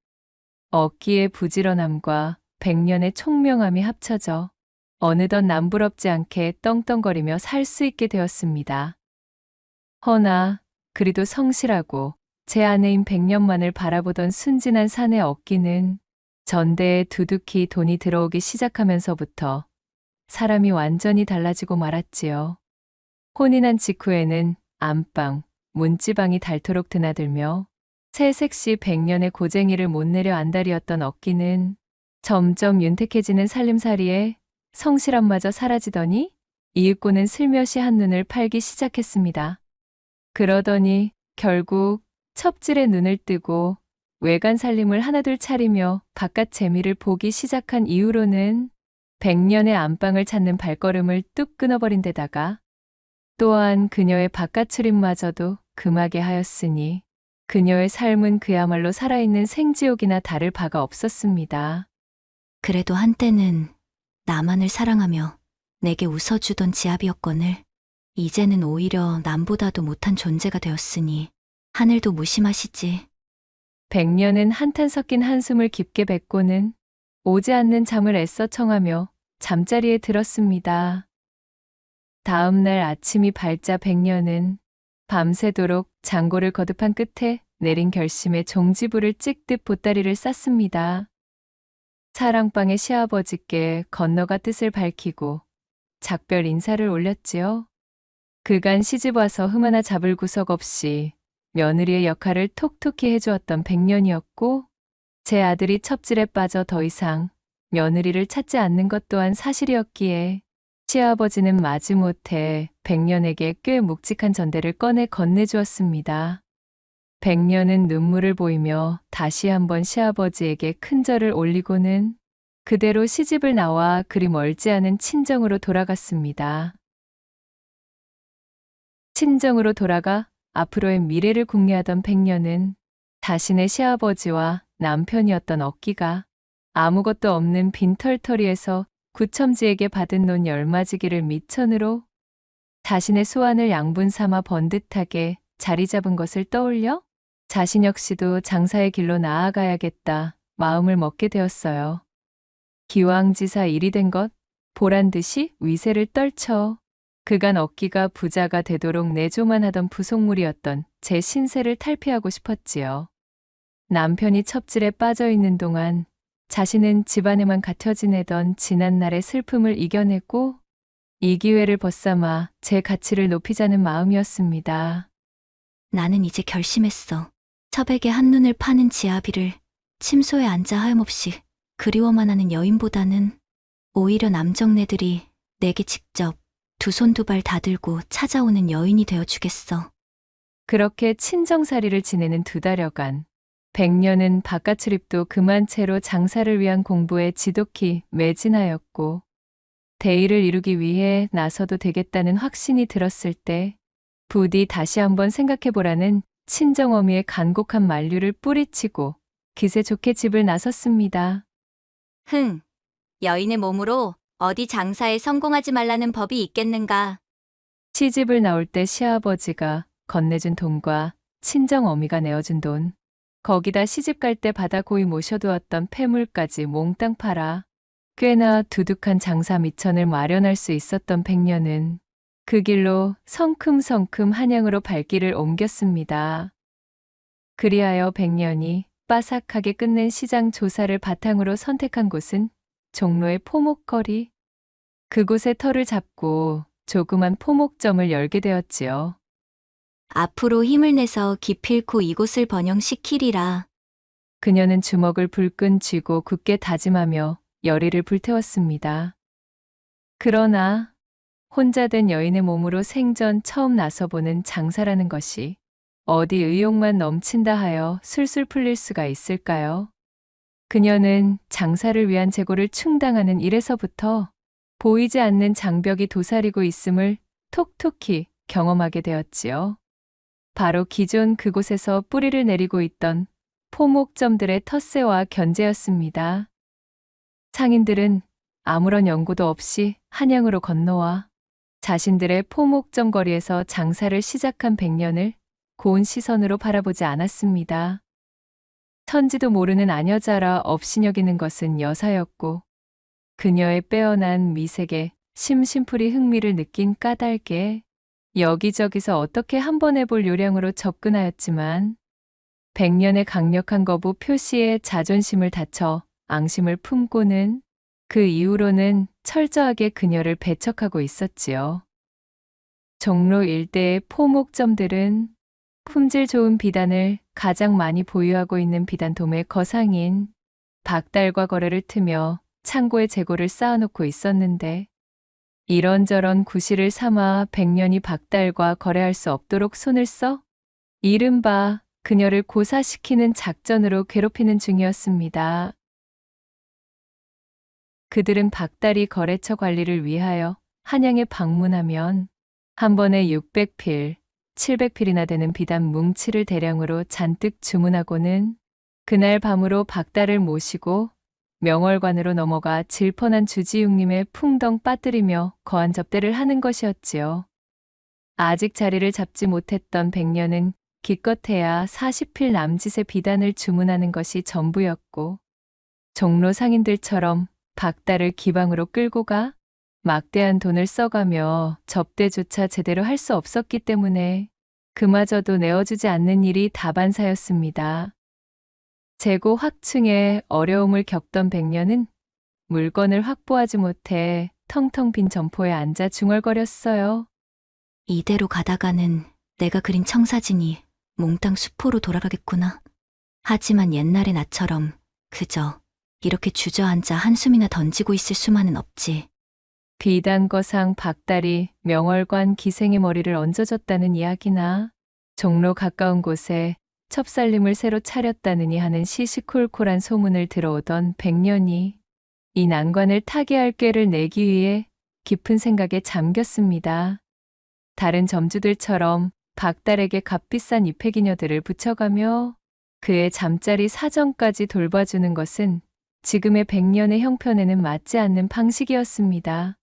억기의 부지런함과 백년의 총명함이 합쳐져 어느덧 남부럽지 않게 떵떵거리며 살 수 있게 되었습니다. 허나 그리도 성실하고 제 아내인 백년만을 바라보던 순진한 사내 억기는 전대에 두둑히 돈이 들어오기 시작하면서부터 사람이 완전히 달라지고 말았지요. 혼인한 직후에는 안방, 문지방이 닳도록 드나들며 새색시 백년의 고쟁이를 못 내려 안달이었던 억기는 점점 윤택해지는 살림살이에 성실함마저 사라지더니 이윽고는 슬며시 한눈을 팔기 시작했습니다. 그러더니 결국 첩질에 눈을 뜨고 외관 살림을 하나둘 차리며 바깥 재미를 보기 시작한 이후로는 백년의 안방을 찾는 발걸음을 뚝 끊어버린 데다가 또한 그녀의 바깥 출입마저도 금하게 하였으니 그녀의 삶은 그야말로 살아있는 생지옥이나 다를 바가 없었습니다. 그래도 한때는 나만을 사랑하며 내게 웃어주던 지압이었거늘 이제는 오히려 남보다도 못한 존재가 되었으니 하늘도 무심하시지. 백년은 한탄 섞인 한숨을 깊게 뱉고는 오지 않는 잠을 애써 청하며 잠자리에 들었습니다. 다음 날 아침이 밝자 백년은 밤새도록 장고를 거듭한 끝에 내린 결심에 종지부를 찍듯 보따리를 쌌습니다. 사랑방의 시아버지께 건너가 뜻을 밝히고 작별 인사를 올렸지요. 그간 시집와서 흠 하나 잡을 구석 없이 며느리의 역할을 톡톡히 해주었던 백년이었고, 제 아들이 첩질에 빠져 더 이상 며느리를 찾지 않는 것 또한 사실이었기에 시아버지는 마지못해 백년에게 꽤 묵직한 전대를 꺼내 건네주었습니다. 백년은 눈물을 보이며 다시 한번 시아버지에게 큰 절을 올리고는 그대로 시집을 나와 그리 멀지 않은 친정으로 돌아갔습니다. 친정으로 돌아가 앞으로의 미래를 궁리하던 백년은 자신의 시아버지와 남편이었던 억기가 아무것도 없는 빈털터리에서 구첨지에게 받은 논 열마지기를 밑천으로 자신의 소원을 양분 삼아 번듯하게 자리 잡은 것을 떠올려 자신 역시도 장사의 길로 나아가야겠다 마음을 먹게 되었어요. 기왕지사 일이 된 것 보란 듯이 위세를 떨쳐 그간 억기가 부자가 되도록 내조만 하던 부속물이었던 제 신세를 탈피하고 싶었지요. 남편이 첩질에 빠져 있는 동안 자신은 집안에만 갇혀 지내던 지난날의 슬픔을 이겨내고 이 기회를 벗삼아 제 가치를 높이자는 마음이었습니다. 나는 이제 결심했어. 첩에게 한눈을 파는 지아비를 침소에 앉아 하염없이 그리워만 하는 여인보다는 오히려 남정네들이 내게 직접 두 손 두 발 다 들고 찾아오는 여인이 되어주겠어. 그렇게 친정살이를 지내는 2달여간 백년은 바깥 출입도 금한 채로 장사를 위한 공부에 지독히 매진하였고, 대의를 이루기 위해 나서도 되겠다는 확신이 들었을 때 부디 다시 한번 생각해보라는 친정어미의 간곡한 만류를 뿌리치고 기세 좋게 집을 나섰습니다. 흥, 여인의 몸으로 어디 장사에 성공하지 말라는 법이 있겠는가. 시집을 나올 때 시아버지가 건네준 돈과 친정어미가 내어준 돈, 거기다 시집 갈 때 받아 고이 모셔두었던 폐물까지 몽땅 팔아 꽤나 두둑한 장사 미천을 마련할 수 있었던 백년은 그 길로 성큼성큼 한양으로 발길을 옮겼습니다. 그리하여 백년이 빠삭하게 끝낸 시장 조사를 바탕으로 선택한 곳은 종로의 포목거리. 그곳에 터를 잡고 조그만 포목점을 열게 되었지요. 앞으로 힘을 내서 기필코 이곳을 번영시키리라. 그녀는 주먹을 불끈 쥐고 굳게 다짐하며 열의를 불태웠습니다. 그러나 혼자 된 여인의 몸으로 생전 처음 나서보는 장사라는 것이 어디 의욕만 넘친다 하여 술술 풀릴 수가 있을까요? 그녀는 장사를 위한 재고를 충당하는 일에서부터 보이지 않는 장벽이 도사리고 있음을 톡톡히 경험하게 되었지요. 바로 기존 그곳에서 뿌리를 내리고 있던 포목점들의 텃세와 견제였습니다. 상인들은 아무런 연고도 없이 한양으로 건너와 자신들의 포목점 거리에서 장사를 시작한 백년을 고운 시선으로 바라보지 않았습니다. 천지도 모르는 아녀자라 없이 여기는 것은 여사였고 그녀의 빼어난 미색에 심심풀이 흥미를 느낀 까닭에 여기저기서 어떻게 한번 해볼 요량으로 접근하였지만 백년의 강력한 거부 표시에 자존심을 다쳐 앙심을 품고는 그 이후로는 철저하게 그녀를 배척하고 있었지요. 종로 일대의 포목점들은 품질 좋은 비단을 가장 많이 보유하고 있는 비단도매 거상인 박달과 거래를 트며 창고에 재고를 쌓아놓고 있었는데 이런저런 구실을 삼아 백년이 박달과 거래할 수 없도록 손을 써 이른바 그녀를 고사시키는 작전으로 괴롭히는 중이었습니다. 그들은 박달이 거래처 관리를 위하여 한양에 방문하면 한 번에 600필, 700필이나 되는 비단 뭉치를 대량으로 잔뜩 주문하고는 그날 밤으로 박달을 모시고 명월관으로 넘어가 질펀한 주지웅님의 풍덩 빠뜨리며 거한 접대를 하는 것이었지요. 아직 자리를 잡지 못했던 백년은 기껏해야 40필 남짓의 비단을 주문하는 것이 전부였고 종로 상인들처럼 박달을 기방으로 끌고 가 막대한 돈을 써가며 접대조차 제대로 할 수 없었기 때문에 그마저도 내어주지 않는 일이 다반사였습니다. 재고 확충에 어려움을 겪던 백년은 물건을 확보하지 못해 텅텅 빈 점포에 앉아 중얼거렸어요. 이대로 가다가는 내가 그린 청사진이 몽땅 수포로 돌아가겠구나. 하지만 옛날의 나처럼 그저 이렇게 주저앉아 한숨이나 던지고 있을 수만은 없지. 비단거상 박달이 명월관 기생의 머리를 얹어줬다는 이야기나 종로 가까운 곳에 첩살림을 새로 차렸다느니 하는 시시콜콜한 소문을 들어오던 백년이 이 난관을 타개할 꾀를 내기 위해 깊은 생각에 잠겼습니다. 다른 점주들처럼 박달에게 값비싼 입회기녀들을 붙여가며 그의 잠자리 사정까지 돌봐주는 것은 지금의 백년의 형편에는 맞지 않는 방식이었습니다.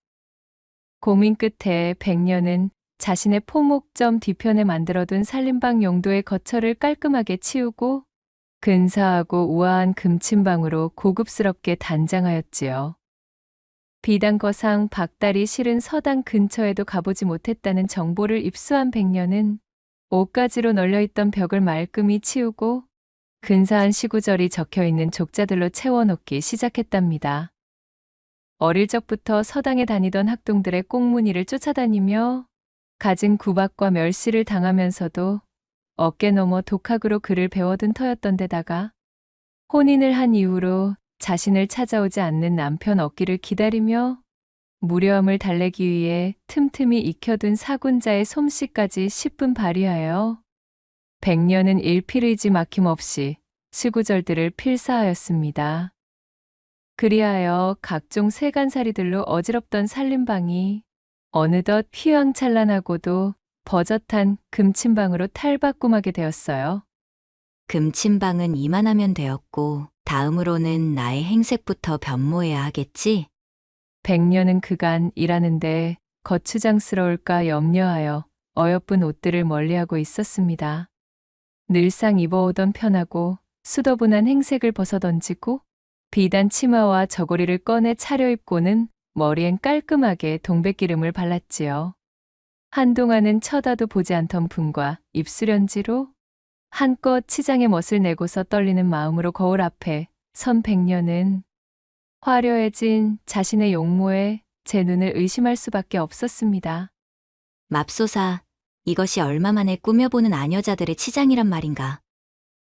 고민 끝에 백년은 자신의 포목점 뒤편에 만들어둔 살림방 용도의 거처를 깔끔하게 치우고 근사하고 우아한 금침방으로 고급스럽게 단장하였지요. 비단거상 박달이 실은 서당 근처에도 가보지 못했다는 정보를 입수한 백년은 옷가지로 널려있던 벽을 말끔히 치우고 근사한 시구절이 적혀있는 족자들로 채워놓기 시작했답니다. 어릴 적부터 서당에 다니던 학동들의 꽁무니를 쫓아다니며 갖은 구박과 멸시를 당하면서도 어깨 너머 독학으로 글을 배워둔 터였던 데다가 혼인을 한 이후로 자신을 찾아오지 않는 남편 얻기를 기다리며 무료함을 달래기 위해 틈틈이 익혀둔 사군자의 솜씨까지 10분 발휘하여 백년은 일필의지 막힘없이 시구절들을 필사하였습니다. 그리하여 각종 세간살이들로 어지럽던 살림방이 어느덧 휘황찬란하고도 버젓한 금침방으로 탈바꿈하게 되었어요. 금침방은 이만하면 되었고 다음으로는 나의 행색부터 변모해야 하겠지? 백년은 그간 일하는데 거추장스러울까 염려하여 어여쁜 옷들을 멀리하고 있었습니다. 늘상 입어오던 편하고 수더분한 행색을 벗어던지고 비단 치마와 저고리를 꺼내 차려입고는 머리엔 깔끔하게 동백기름을 발랐지요. 한동안은 쳐다도 보지 않던 분과 입술연지로 한껏 치장의 멋을 내고서 떨리는 마음으로 거울 앞에 선 백년은 화려해진 자신의 용모에 제 눈을 의심할 수밖에 없었습니다. 맙소사, 이것이 얼마 만에 꾸며보는 아녀자들의 치장이란 말인가.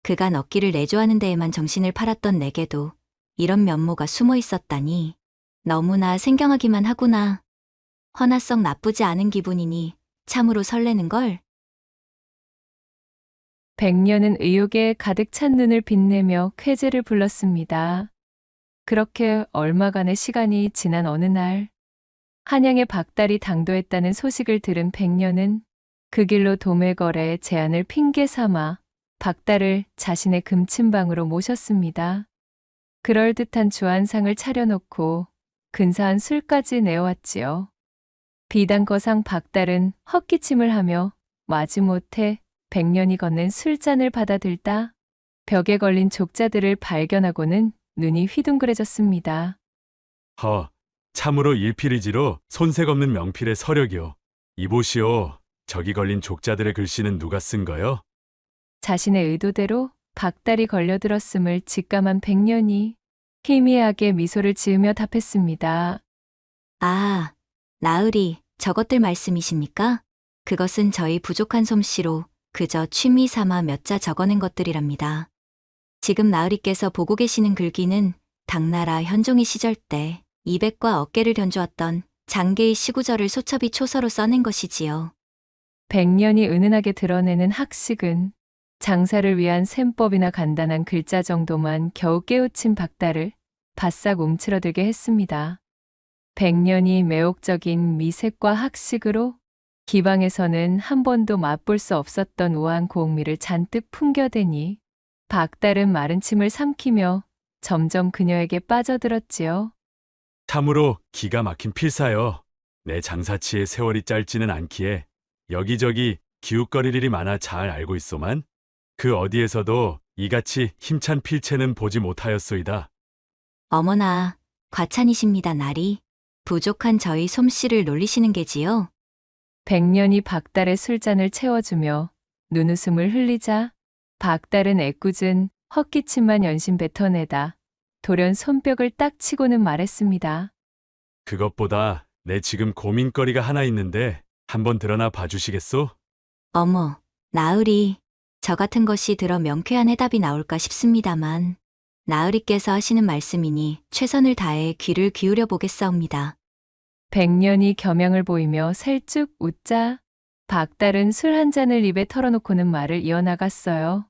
그간 얻기를 내조하는 데에만 정신을 팔았던 내게도 이런 면모가 숨어 있었다니 너무나 생경하기만 하구나. 허나 썩 나쁘지 않은 기분이니 참으로 설레는걸. 백년은 의욕에 가득 찬 눈을 빛내며 쾌재를 불렀습니다. 그렇게 얼마간의 시간이 지난 어느 날, 한양의 박달이 당도했다는 소식을 들은 백년은 그 길로 도매거래 제안을 핑계 삼아 박달을 자신의 금침방으로 모셨습니다. 그럴듯한 주안상을 차려놓고 근사한 술까지 내어왔지요. 비단거상 박달은 헛기침을 하며 마지못해 백년이 건넨 술잔을 받아들다 벽에 걸린 족자들을 발견하고는 눈이 휘둥그레졌습니다. 참으로 일필이지로 손색 없는 명필의 서력이요. 이보시오, 저기 걸린 족자들의 글씨는 누가 쓴 거요? 자신의 의도대로 박달이 걸려들었음을 직감한 백년이 희미하게 미소를 지으며 답했습니다. 아, 나으리, 저것들 말씀이십니까? 그것은 저희 부족한 솜씨로 그저 취미 삼아 몇 자 적어낸 것들이랍니다. 지금 나으리께서 보고 계시는 글귀는 당나라 현종의 시절 때 이백과 어깨를 견주었던 장계의 시구절을 소첩이 초서로 써낸 것이지요. 백년이 은은하게 드러내는 학식은 장사를 위한 셈법이나 간단한 글자 정도만 겨우 깨우친 박달을 바싹 움츠러들게 했습니다. 백년이 매혹적인 미색과 학식으로 기방에서는 한 번도 맛볼 수 없었던 우아한 고흥미를 잔뜩 풍겨대니 박달은 마른 침을 삼키며 점점 그녀에게 빠져들었지요. 참으로 기가 막힌 필사요. 내 장사치의 세월이 짧지는 않기에 여기저기 기웃거릴 일이 많아 잘 알고 있소만 그 어디에서도 이같이 힘찬 필체는 보지 못하였소이다. 어머나, 과찬이십니다, 나리. 부족한 저희 솜씨를 놀리시는 게지요. 백년이 박달의 술잔을 채워주며 눈웃음을 흘리자 박달은 애꿎은 헛기침만 연신 뱉어내다 돌연 손뼉을 딱 치고는 말했습니다. 그것보다 내 지금 고민거리가 하나 있는데 한번 드러나 봐주시겠소? 어머, 나으리, 저 같은 것이 들어 명쾌한 해답이 나올까 싶습니다만 나으리께서 하시는 말씀이니 최선을 다해 귀를 기울여 보겠사옵니다. 백년이 겸양을 보이며 살쭉 웃자 박달은 술 한 잔을 입에 털어놓고는 말을 이어나갔어요.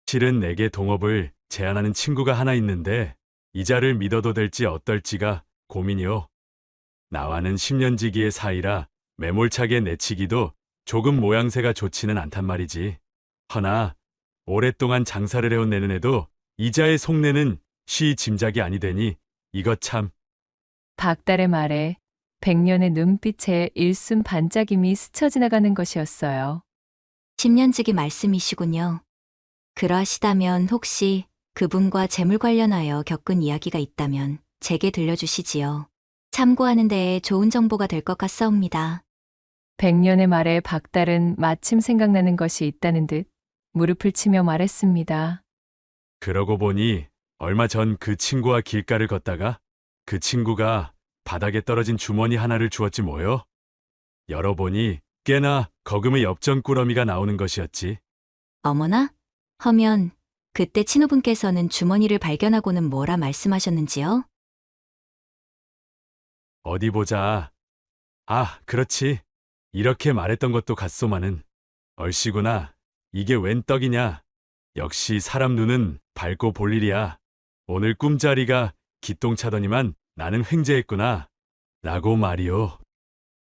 실은 내게 동업을 제안하는 친구가 하나 있는데 이자를 믿어도 될지 어떨지가 고민이요. 나와는 10년지기의 사이라 매몰차게 내치기도 조금 모양새가 좋지는 않단 말이지. 허나 오랫동안 장사를 해온 내 눈에도 이자의 속내는 쉬 짐작이 아니되니 이것 참. 박달의 말에 백년의 눈빛에 일순 반짝임이 스쳐 지나가는 것이었어요. 10년지기 말씀이시군요. 그러하시다면 혹시 그분과 재물 관련하여 겪은 이야기가 있다면 제게 들려주시지요. 참고하는 데에 좋은 정보가 될 것 같사옵니다. 백년의 말에 박달은 마침 생각나는 것이 있다는 듯 무릎을 치며 말했습니다. 그러고 보니 얼마 전 그 친구와 길가를 걷다가 그 친구가 바닥에 떨어진 주머니 하나를 주었지 뭐요. 열어보니 꽤나 거금의 엽전꾸러미가 나오는 것이었지. 어머나? 허면 그때 친후분께서는 주머니를 발견하고는 뭐라 말씀하셨는지요? 어디 보자. 아, 그렇지. 이렇게 말했던 것도 같소마는. 얼씨구나. 이게 웬 떡이냐. 역시 사람 눈은 밝고 볼 일이야. 오늘 꿈자리가 기똥차더니만 나는 횡재했구나. 라고 말이오.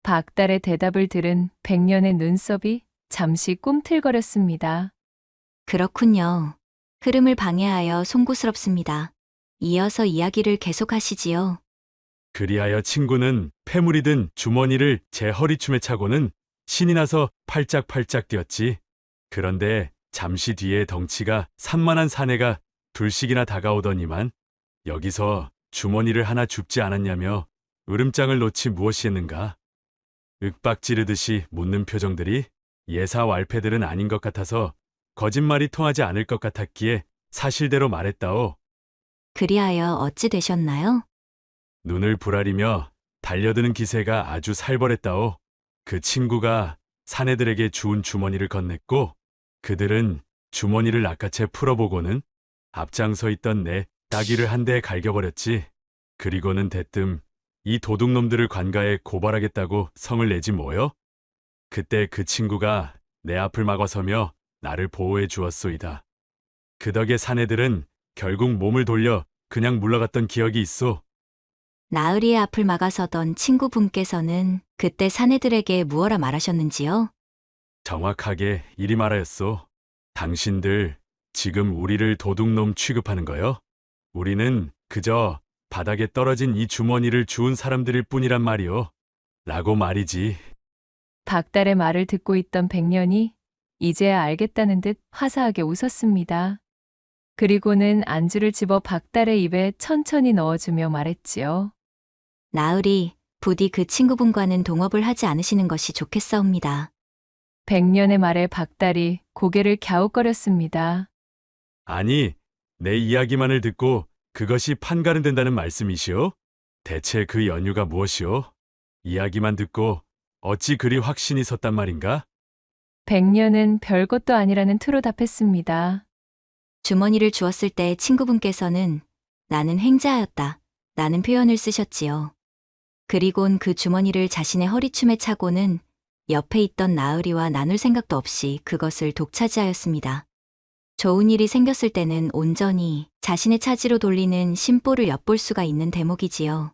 박달의 대답을 들은 백년의 눈썹이 잠시 꿈틀거렸습니다. 그렇군요. 흐름을 방해하여 송구스럽습니다. 이어서 이야기를 계속하시지요. 그리하여 친구는 패물이 든 주머니를 제 허리춤에 차고는 신이 나서 팔짝팔짝 뛰었지. 그런데 잠시 뒤에 덩치가 산만한 사내가 둘씩이나 다가오더니만 여기서 주머니를 하나 줍지 않았냐며 으름장을 놓지 무엇이 했는가. 윽박 지르듯이 묻는 표정들이 예사 왈패들은 아닌 것 같아서 거짓말이 통하지 않을 것 같았기에 사실대로 말했다오. 그리하여 어찌 되셨나요? 눈을 부라리며 달려드는 기세가 아주 살벌했다오. 그 친구가 사내들에게 주운 주머니를 건넸고 그들은 주머니를 낚아채 풀어보고는 앞장서 있던 내 따귀를 한 대에 갈겨버렸지. 그리고는 대뜸 이 도둑놈들을 관가에 고발하겠다고 성을 내지 뭐요? 그때 그 친구가 내 앞을 막아서며 나를 보호해 주었소이다. 그 덕에 사내들은 결국 몸을 돌려 그냥 물러갔던 기억이 있소. 나으리의 앞을 막아서던 친구분께서는 그때 사내들에게 무엇라 말하셨는지요? 정확하게 이리 말하였소. 당신들 지금 우리를 도둑놈 취급하는 거요? 우리는 그저 바닥에 떨어진 이 주머니를 주운 사람들일 뿐이란 말이오. 라고 말이지. 박달의 말을 듣고 있던 백년이 이제야 알겠다는 듯 화사하게 웃었습니다. 그리고는 안주를 집어 박달의 입에 천천히 넣어주며 말했지요. 나으리, 부디 그 친구분과는 동업을 하지 않으시는 것이 좋겠사옵니다. 백년의 말에 박달이 고개를 갸웃거렸습니다. 아니, 내 이야기만을 듣고 그것이 판가름된다는 말씀이시오? 대체 그 연유가 무엇이오? 이야기만 듣고 어찌 그리 확신이 섰단 말인가? 백년은 별것도 아니라는 투로 답했습니다. 주머니를 주었을 때 친구분께서는 나는 행자하였다. 라는 표현을 쓰셨지요. 그리곤 그 주머니를 자신의 허리춤에 차고는 옆에 있던 나으리와 나눌 생각도 없이 그것을 독차지하였습니다. 좋은 일이 생겼을 때는 온전히 자신의 차지로 돌리는 심보를 엿볼 수가 있는 대목이지요.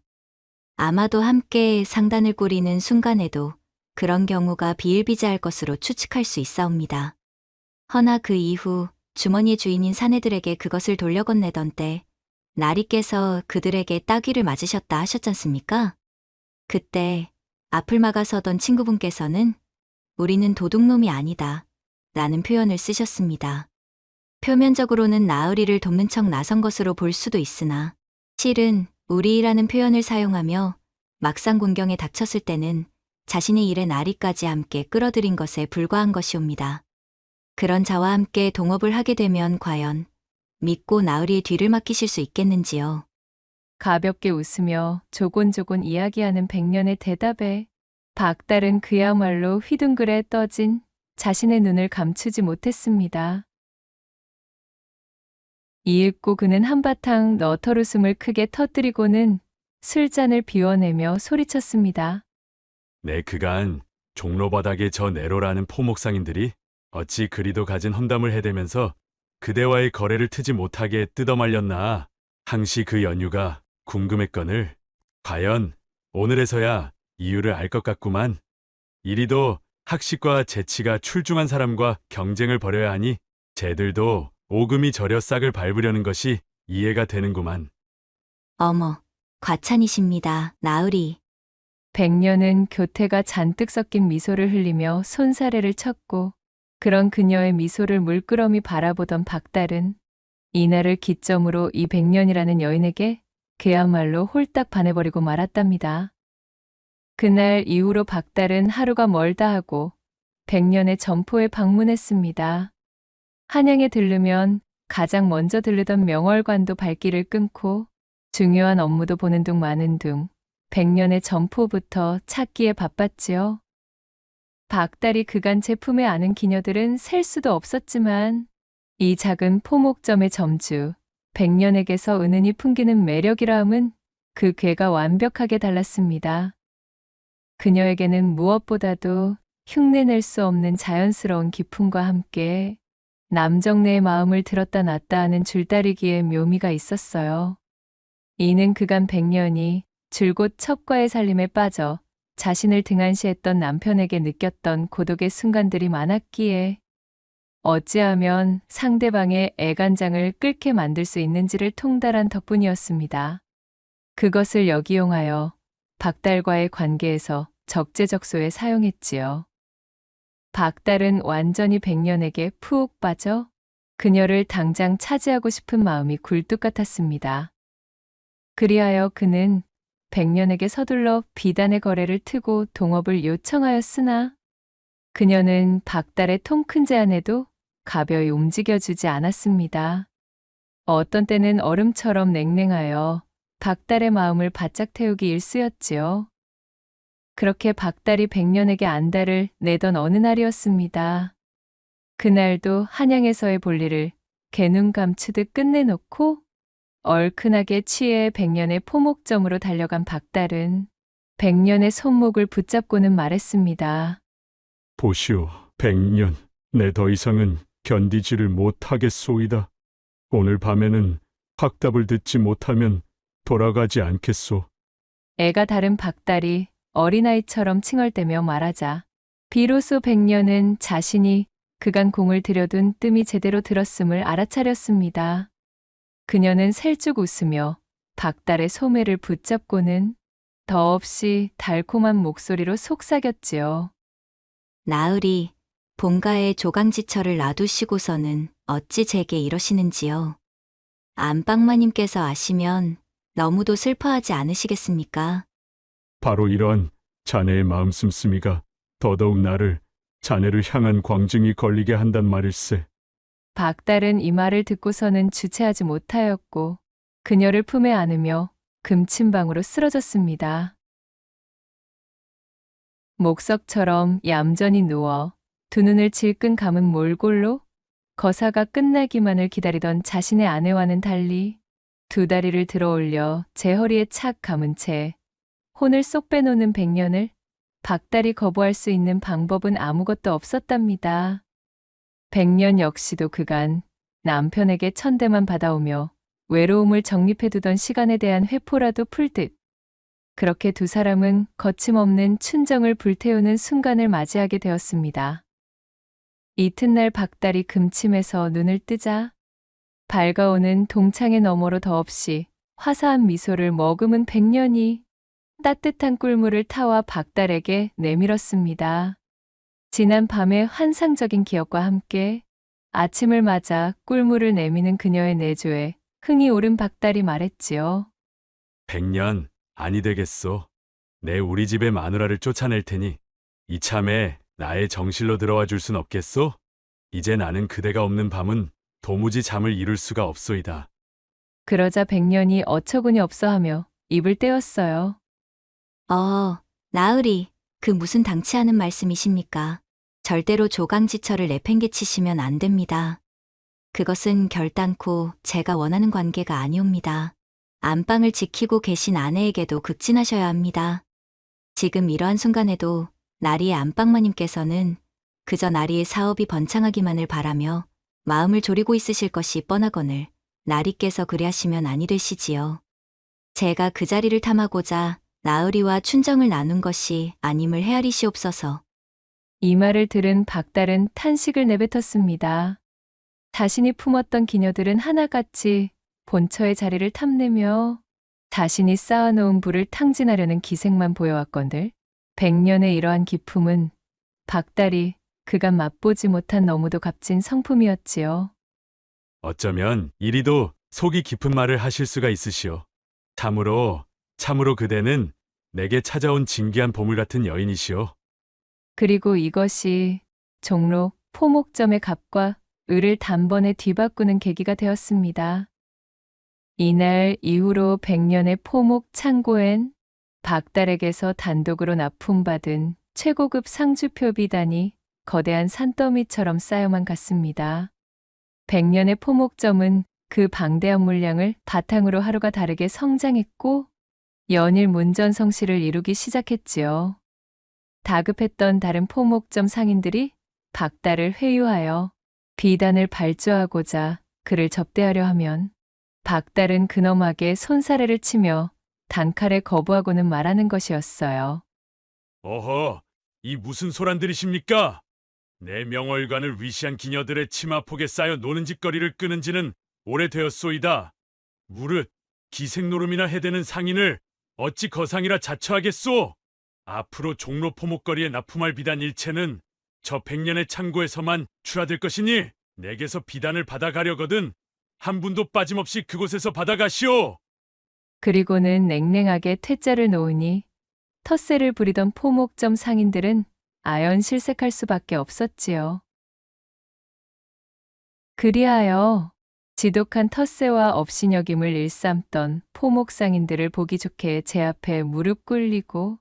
아마도 함께 상단을 꾸리는 순간에도 그런 경우가 비일비재할 것으로 추측할 수 있사옵니다. 허나 그 이후 주머니의 주인인 사내들에게 그것을 돌려건네던 때 나리께서 그들에게 따귀를 맞으셨다 하셨잖습니까? 그때 앞을 막아서던 친구분께서는 우리는 도둑놈이 아니다 라는 표현을 쓰셨습니다. 표면적으로는 나으리를 돕는 척 나선 것으로 볼 수도 있으나 실은 우리라는 표현을 사용하며 막상 곤경에 닥쳤을 때는 자신의 일에 나리까지 함께 끌어들인 것에 불과한 것이옵니다. 그런 자와 함께 동업을 하게 되면 과연 믿고 나으리의 뒤를 맡기실 수 있겠는지요? 가볍게 웃으며 조곤조곤 이야기하는 백년의 대답에 박달은 그야말로 휘둥그레 떠진 자신의 눈을 감추지 못했습니다. 이윽고 그는 한바탕 너털웃음을 크게 터뜨리고는 술잔을 비워내며 소리쳤습니다. 내 그간 종로바닥의 저 네로라는 포목상인들이 어찌 그리도 가진 험담을 해대면서 그대와의 거래를 트지 못하게 뜯어말렸나. 항시 그 연유가 궁금했거늘. 과연 오늘에서야 이유를 알 것 같구만. 이리도 학식과 재치가 출중한 사람과 경쟁을 벌여야 하니 쟤들도 오금이 저려 싹을 밟으려는 것이 이해가 되는구만. 어머, 과찬이십니다, 나으리. 백년은 교태가 잔뜩 섞인 미소를 흘리며 손사래를 쳤고 그런 그녀의 미소를 물끄러미 바라보던 박달은 이날을 기점으로 이 백년이라는 여인에게 그야말로 홀딱 반해버리고 말았답니다. 그날 이후로 박달은 하루가 멀다 하고 백년의 점포에 방문했습니다. 한양에 들르면 가장 먼저 들르던 명월관도 발길을 끊고 중요한 업무도 보는 둥 마는 둥 백년의 점포부터 찾기에 바빴지요. 박달이 그간 제품에 아는 기녀들은 셀 수도 없었지만 이 작은 포목점의 점주 백년에게서 은은히 풍기는 매력이라 함은 그 궤가 완벽하게 달랐습니다. 그녀에게는 무엇보다도 흉내낼 수 없는 자연스러운 기품과 함께 남정네의 마음을 들었다 놨다 하는 줄다리기의 묘미가 있었어요. 이는 그간 백년이 줄곧 첩과의 살림에 빠져 자신을 등한시했던 남편에게 느꼈던 고독의 순간들이 많았기에 어찌하면 상대방의 애간장을 끓게 만들 수 있는지를 통달한 덕분이었습니다. 그것을 역이용하여 박달과의 관계에서 적재적소에 사용했지요. 박달은 완전히 백년에게 푹 빠져 그녀를 당장 차지하고 싶은 마음이 굴뚝 같았습니다. 그리하여 그는 백년에게 서둘러 비단의 거래를 트고 동업을 요청하였으나 그녀는 박달의 통 큰 제안에도 가벼이 움직여주지 않았습니다. 어떤 때는 얼음처럼 냉랭하여 박달의 마음을 바짝 태우기 일쑤였지요. 그렇게 박달이 백년에게 안달을 내던 어느 날이었습니다. 그날도 한양에서의 볼일을 개눈 감추듯 끝내놓고 얼큰하게 취해 백년의 포목점으로 달려간 박달은 백년의 손목을 붙잡고는 말했습니다. 보시오, 백년. 내 더 이상은 견디지를 못하겠소이다. 오늘 밤에는 확답을 듣지 못하면 돌아가지 않겠소. 애가 다른 박달이 어린아이처럼 칭얼대며 말하자 비로소 백년은 자신이 그간 공을 들여둔 뜸이 제대로 들었음을 알아차렸습니다. 그녀는 살쭉 웃으며 박달의 소매를 붙잡고는 더없이 달콤한 목소리로 속삭였지요. 나으리, 본가에 조강지처를 놔두시고서는 어찌 제게 이러시는지요. 안방마님께서 아시면 너무도 슬퍼하지 않으시겠습니까? 바로 이러한 자네의 마음 씀씀이가 더더욱 나를 자네를 향한 광증이 걸리게 한단 말일세. 박달은 이 말을 듣고서는 주체하지 못하였고 그녀를 품에 안으며 금침방으로 쓰러졌습니다. 목석처럼 얌전히 누워 두 눈을 질끈 감은 몰골로 거사가 끝나기만을 기다리던 자신의 아내와는 달리 두 다리를 들어 올려 제 허리에 착 감은 채 혼을 쏙 빼놓는 백년을 박달이 거부할 수 있는 방법은 아무것도 없었답니다. 백년 역시도 그간 남편에게 천대만 받아오며 외로움을 정립해두던 시간에 대한 회포라도 풀듯 그렇게 두 사람은 거침없는 춘정을 불태우는 순간을 맞이하게 되었습니다. 이튿날 박달이 금침에서 눈을 뜨자 밝아오는 동창의 너머로 더없이 화사한 미소를 머금은 백년이 따뜻한 꿀물을 타와 박달에게 내밀었습니다. 지난 밤의 환상적인 기억과 함께 아침을 맞아 꿀물을 내미는 그녀의 내조에 흥이 오른 박달이 말했지요. 백년, 아니 되겠소. 내 우리 집의 마누라를 쫓아낼 테니 이참에 나의 정실로 들어와 줄 순 없겠소? 이제 나는 그대가 없는 밤은 도무지 잠을 이룰 수가 없소이다. 그러자 백년이 어처구니 없어 하며 입을 떼었어요. 나으리, 그 무슨 당치하는 말씀이십니까? 절대로 조강지처를 내팽개치시면 안 됩니다. 그것은 결단코 제가 원하는 관계가 아니옵니다. 안방을 지키고 계신 아내에게도 극진하셔야 합니다. 지금 이러한 순간에도 나리의 안방마님께서는 그저 나리의 사업이 번창하기만을 바라며 마음을 졸이고 있으실 것이 뻔하거늘 나리께서 그리하시면 아니 되시지요. 제가 그 자리를 탐하고자 나으리와 춘정을 나눈 것이 아님을 헤아리시옵소서. 이 말을 들은 박달은 탄식을 내뱉었습니다. 자신이 품었던 기녀들은 하나같이 본처의 자리를 탐내며 자신이 쌓아놓은 부를 탕진하려는 기색만 보여왔건들 백년의 이러한 기품은 박달이 그간 맛보지 못한 너무도 값진 성품이었지요. 어쩌면 이리도 속이 깊은 말을 하실 수가 있으시오. 참으로 그대는 내게 찾아온 진귀한 보물 같은 여인이시오. 그리고 이것이 종로 포목점의 갑과 을을 단번에 뒤바꾸는 계기가 되었습니다. 이날 이후로 백년의 포목 창고엔 박달에게서 단독으로 납품받은 최고급 상주표 비단이 거대한 산더미처럼 쌓여만 갔습니다. 백년의 포목점은 그 방대한 물량을 바탕으로 하루가 다르게 성장했고 연일 문전성시를 이루기 시작했지요. 다급했던 다른 포목점 상인들이 박달을 회유하여 비단을 발주하고자 그를 접대하려 하면 박달은 근엄하게 손사래를 치며 단칼에 거부하고는 말하는 것이었어요. 어허, 이 무슨 소란들이십니까? 내 명월관을 위시한 기녀들의 치마폭에 쌓여 노는 짓거리를 끄는 지는 오래되었소이다. 무릇 기생노름이나 해대는 상인을 어찌 거상이라 자처하겠소? 앞으로 종로 포목거리에 납품할 비단 일체는 저 백년의 창고에서만 출하될 것이니 내게서 비단을 받아가려거든 한 분도 빠짐없이 그곳에서 받아가시오. 그리고는 냉랭하게 퇴짜를 놓으니 텃세를 부리던 포목점 상인들은 아연실색할 수밖에 없었지요. 그리하여 지독한 텃세와 업신여김을 일삼던 포목 상인들을 보기 좋게 제 앞에 무릎 꿇리고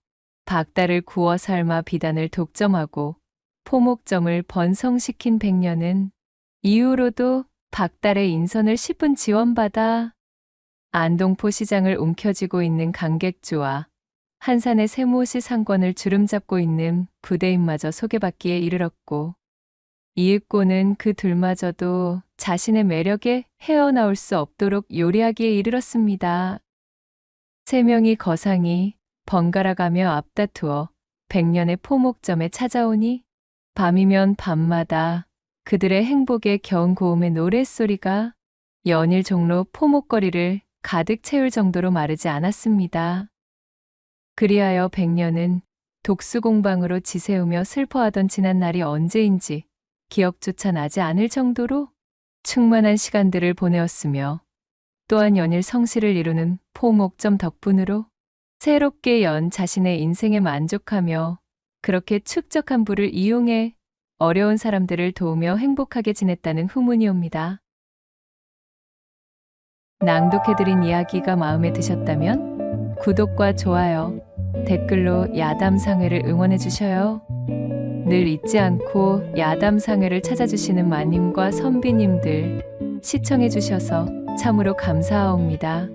박달을 구워 삶아 비단을 독점하고 포목점을 번성시킨 백년은 이후로도 박달의 인선을 10분 지원받아 안동포 시장을 움켜쥐고 있는 강객주와 한산의 세무시 상권을 주름잡고 있는 부대인마저 소개받기에 이르렀고 이윽고는 그 둘마저도 자신의 매력에 헤어나올 수 없도록 요리하기에 이르렀습니다. 세 명이 거상이 번갈아가며 앞다투어 백년의 포목점에 찾아오니 밤이면 밤마다 그들의 행복에 겨운 고음의 노랫소리가 연일 종로 포목거리를 가득 채울 정도로 마르지 않았습니다. 그리하여 백년은 독수공방으로 지새우며 슬퍼하던 지난 날이 언제인지 기억조차 나지 않을 정도로 충만한 시간들을 보내었으며 또한 연일 성실을 이루는 포목점 덕분으로 새롭게 연 자신의 인생에 만족하며 그렇게 축적한 부를 이용해 어려운 사람들을 도우며 행복하게 지냈다는 후문이옵니다. 낭독해드린 이야기가 마음에 드셨다면 구독과 좋아요, 댓글로 야담상회를 응원해 주셔요. 늘 잊지 않고 야담상회를 찾아주시는 마님과 선비님들 시청해 주셔서 참으로 감사하옵니다.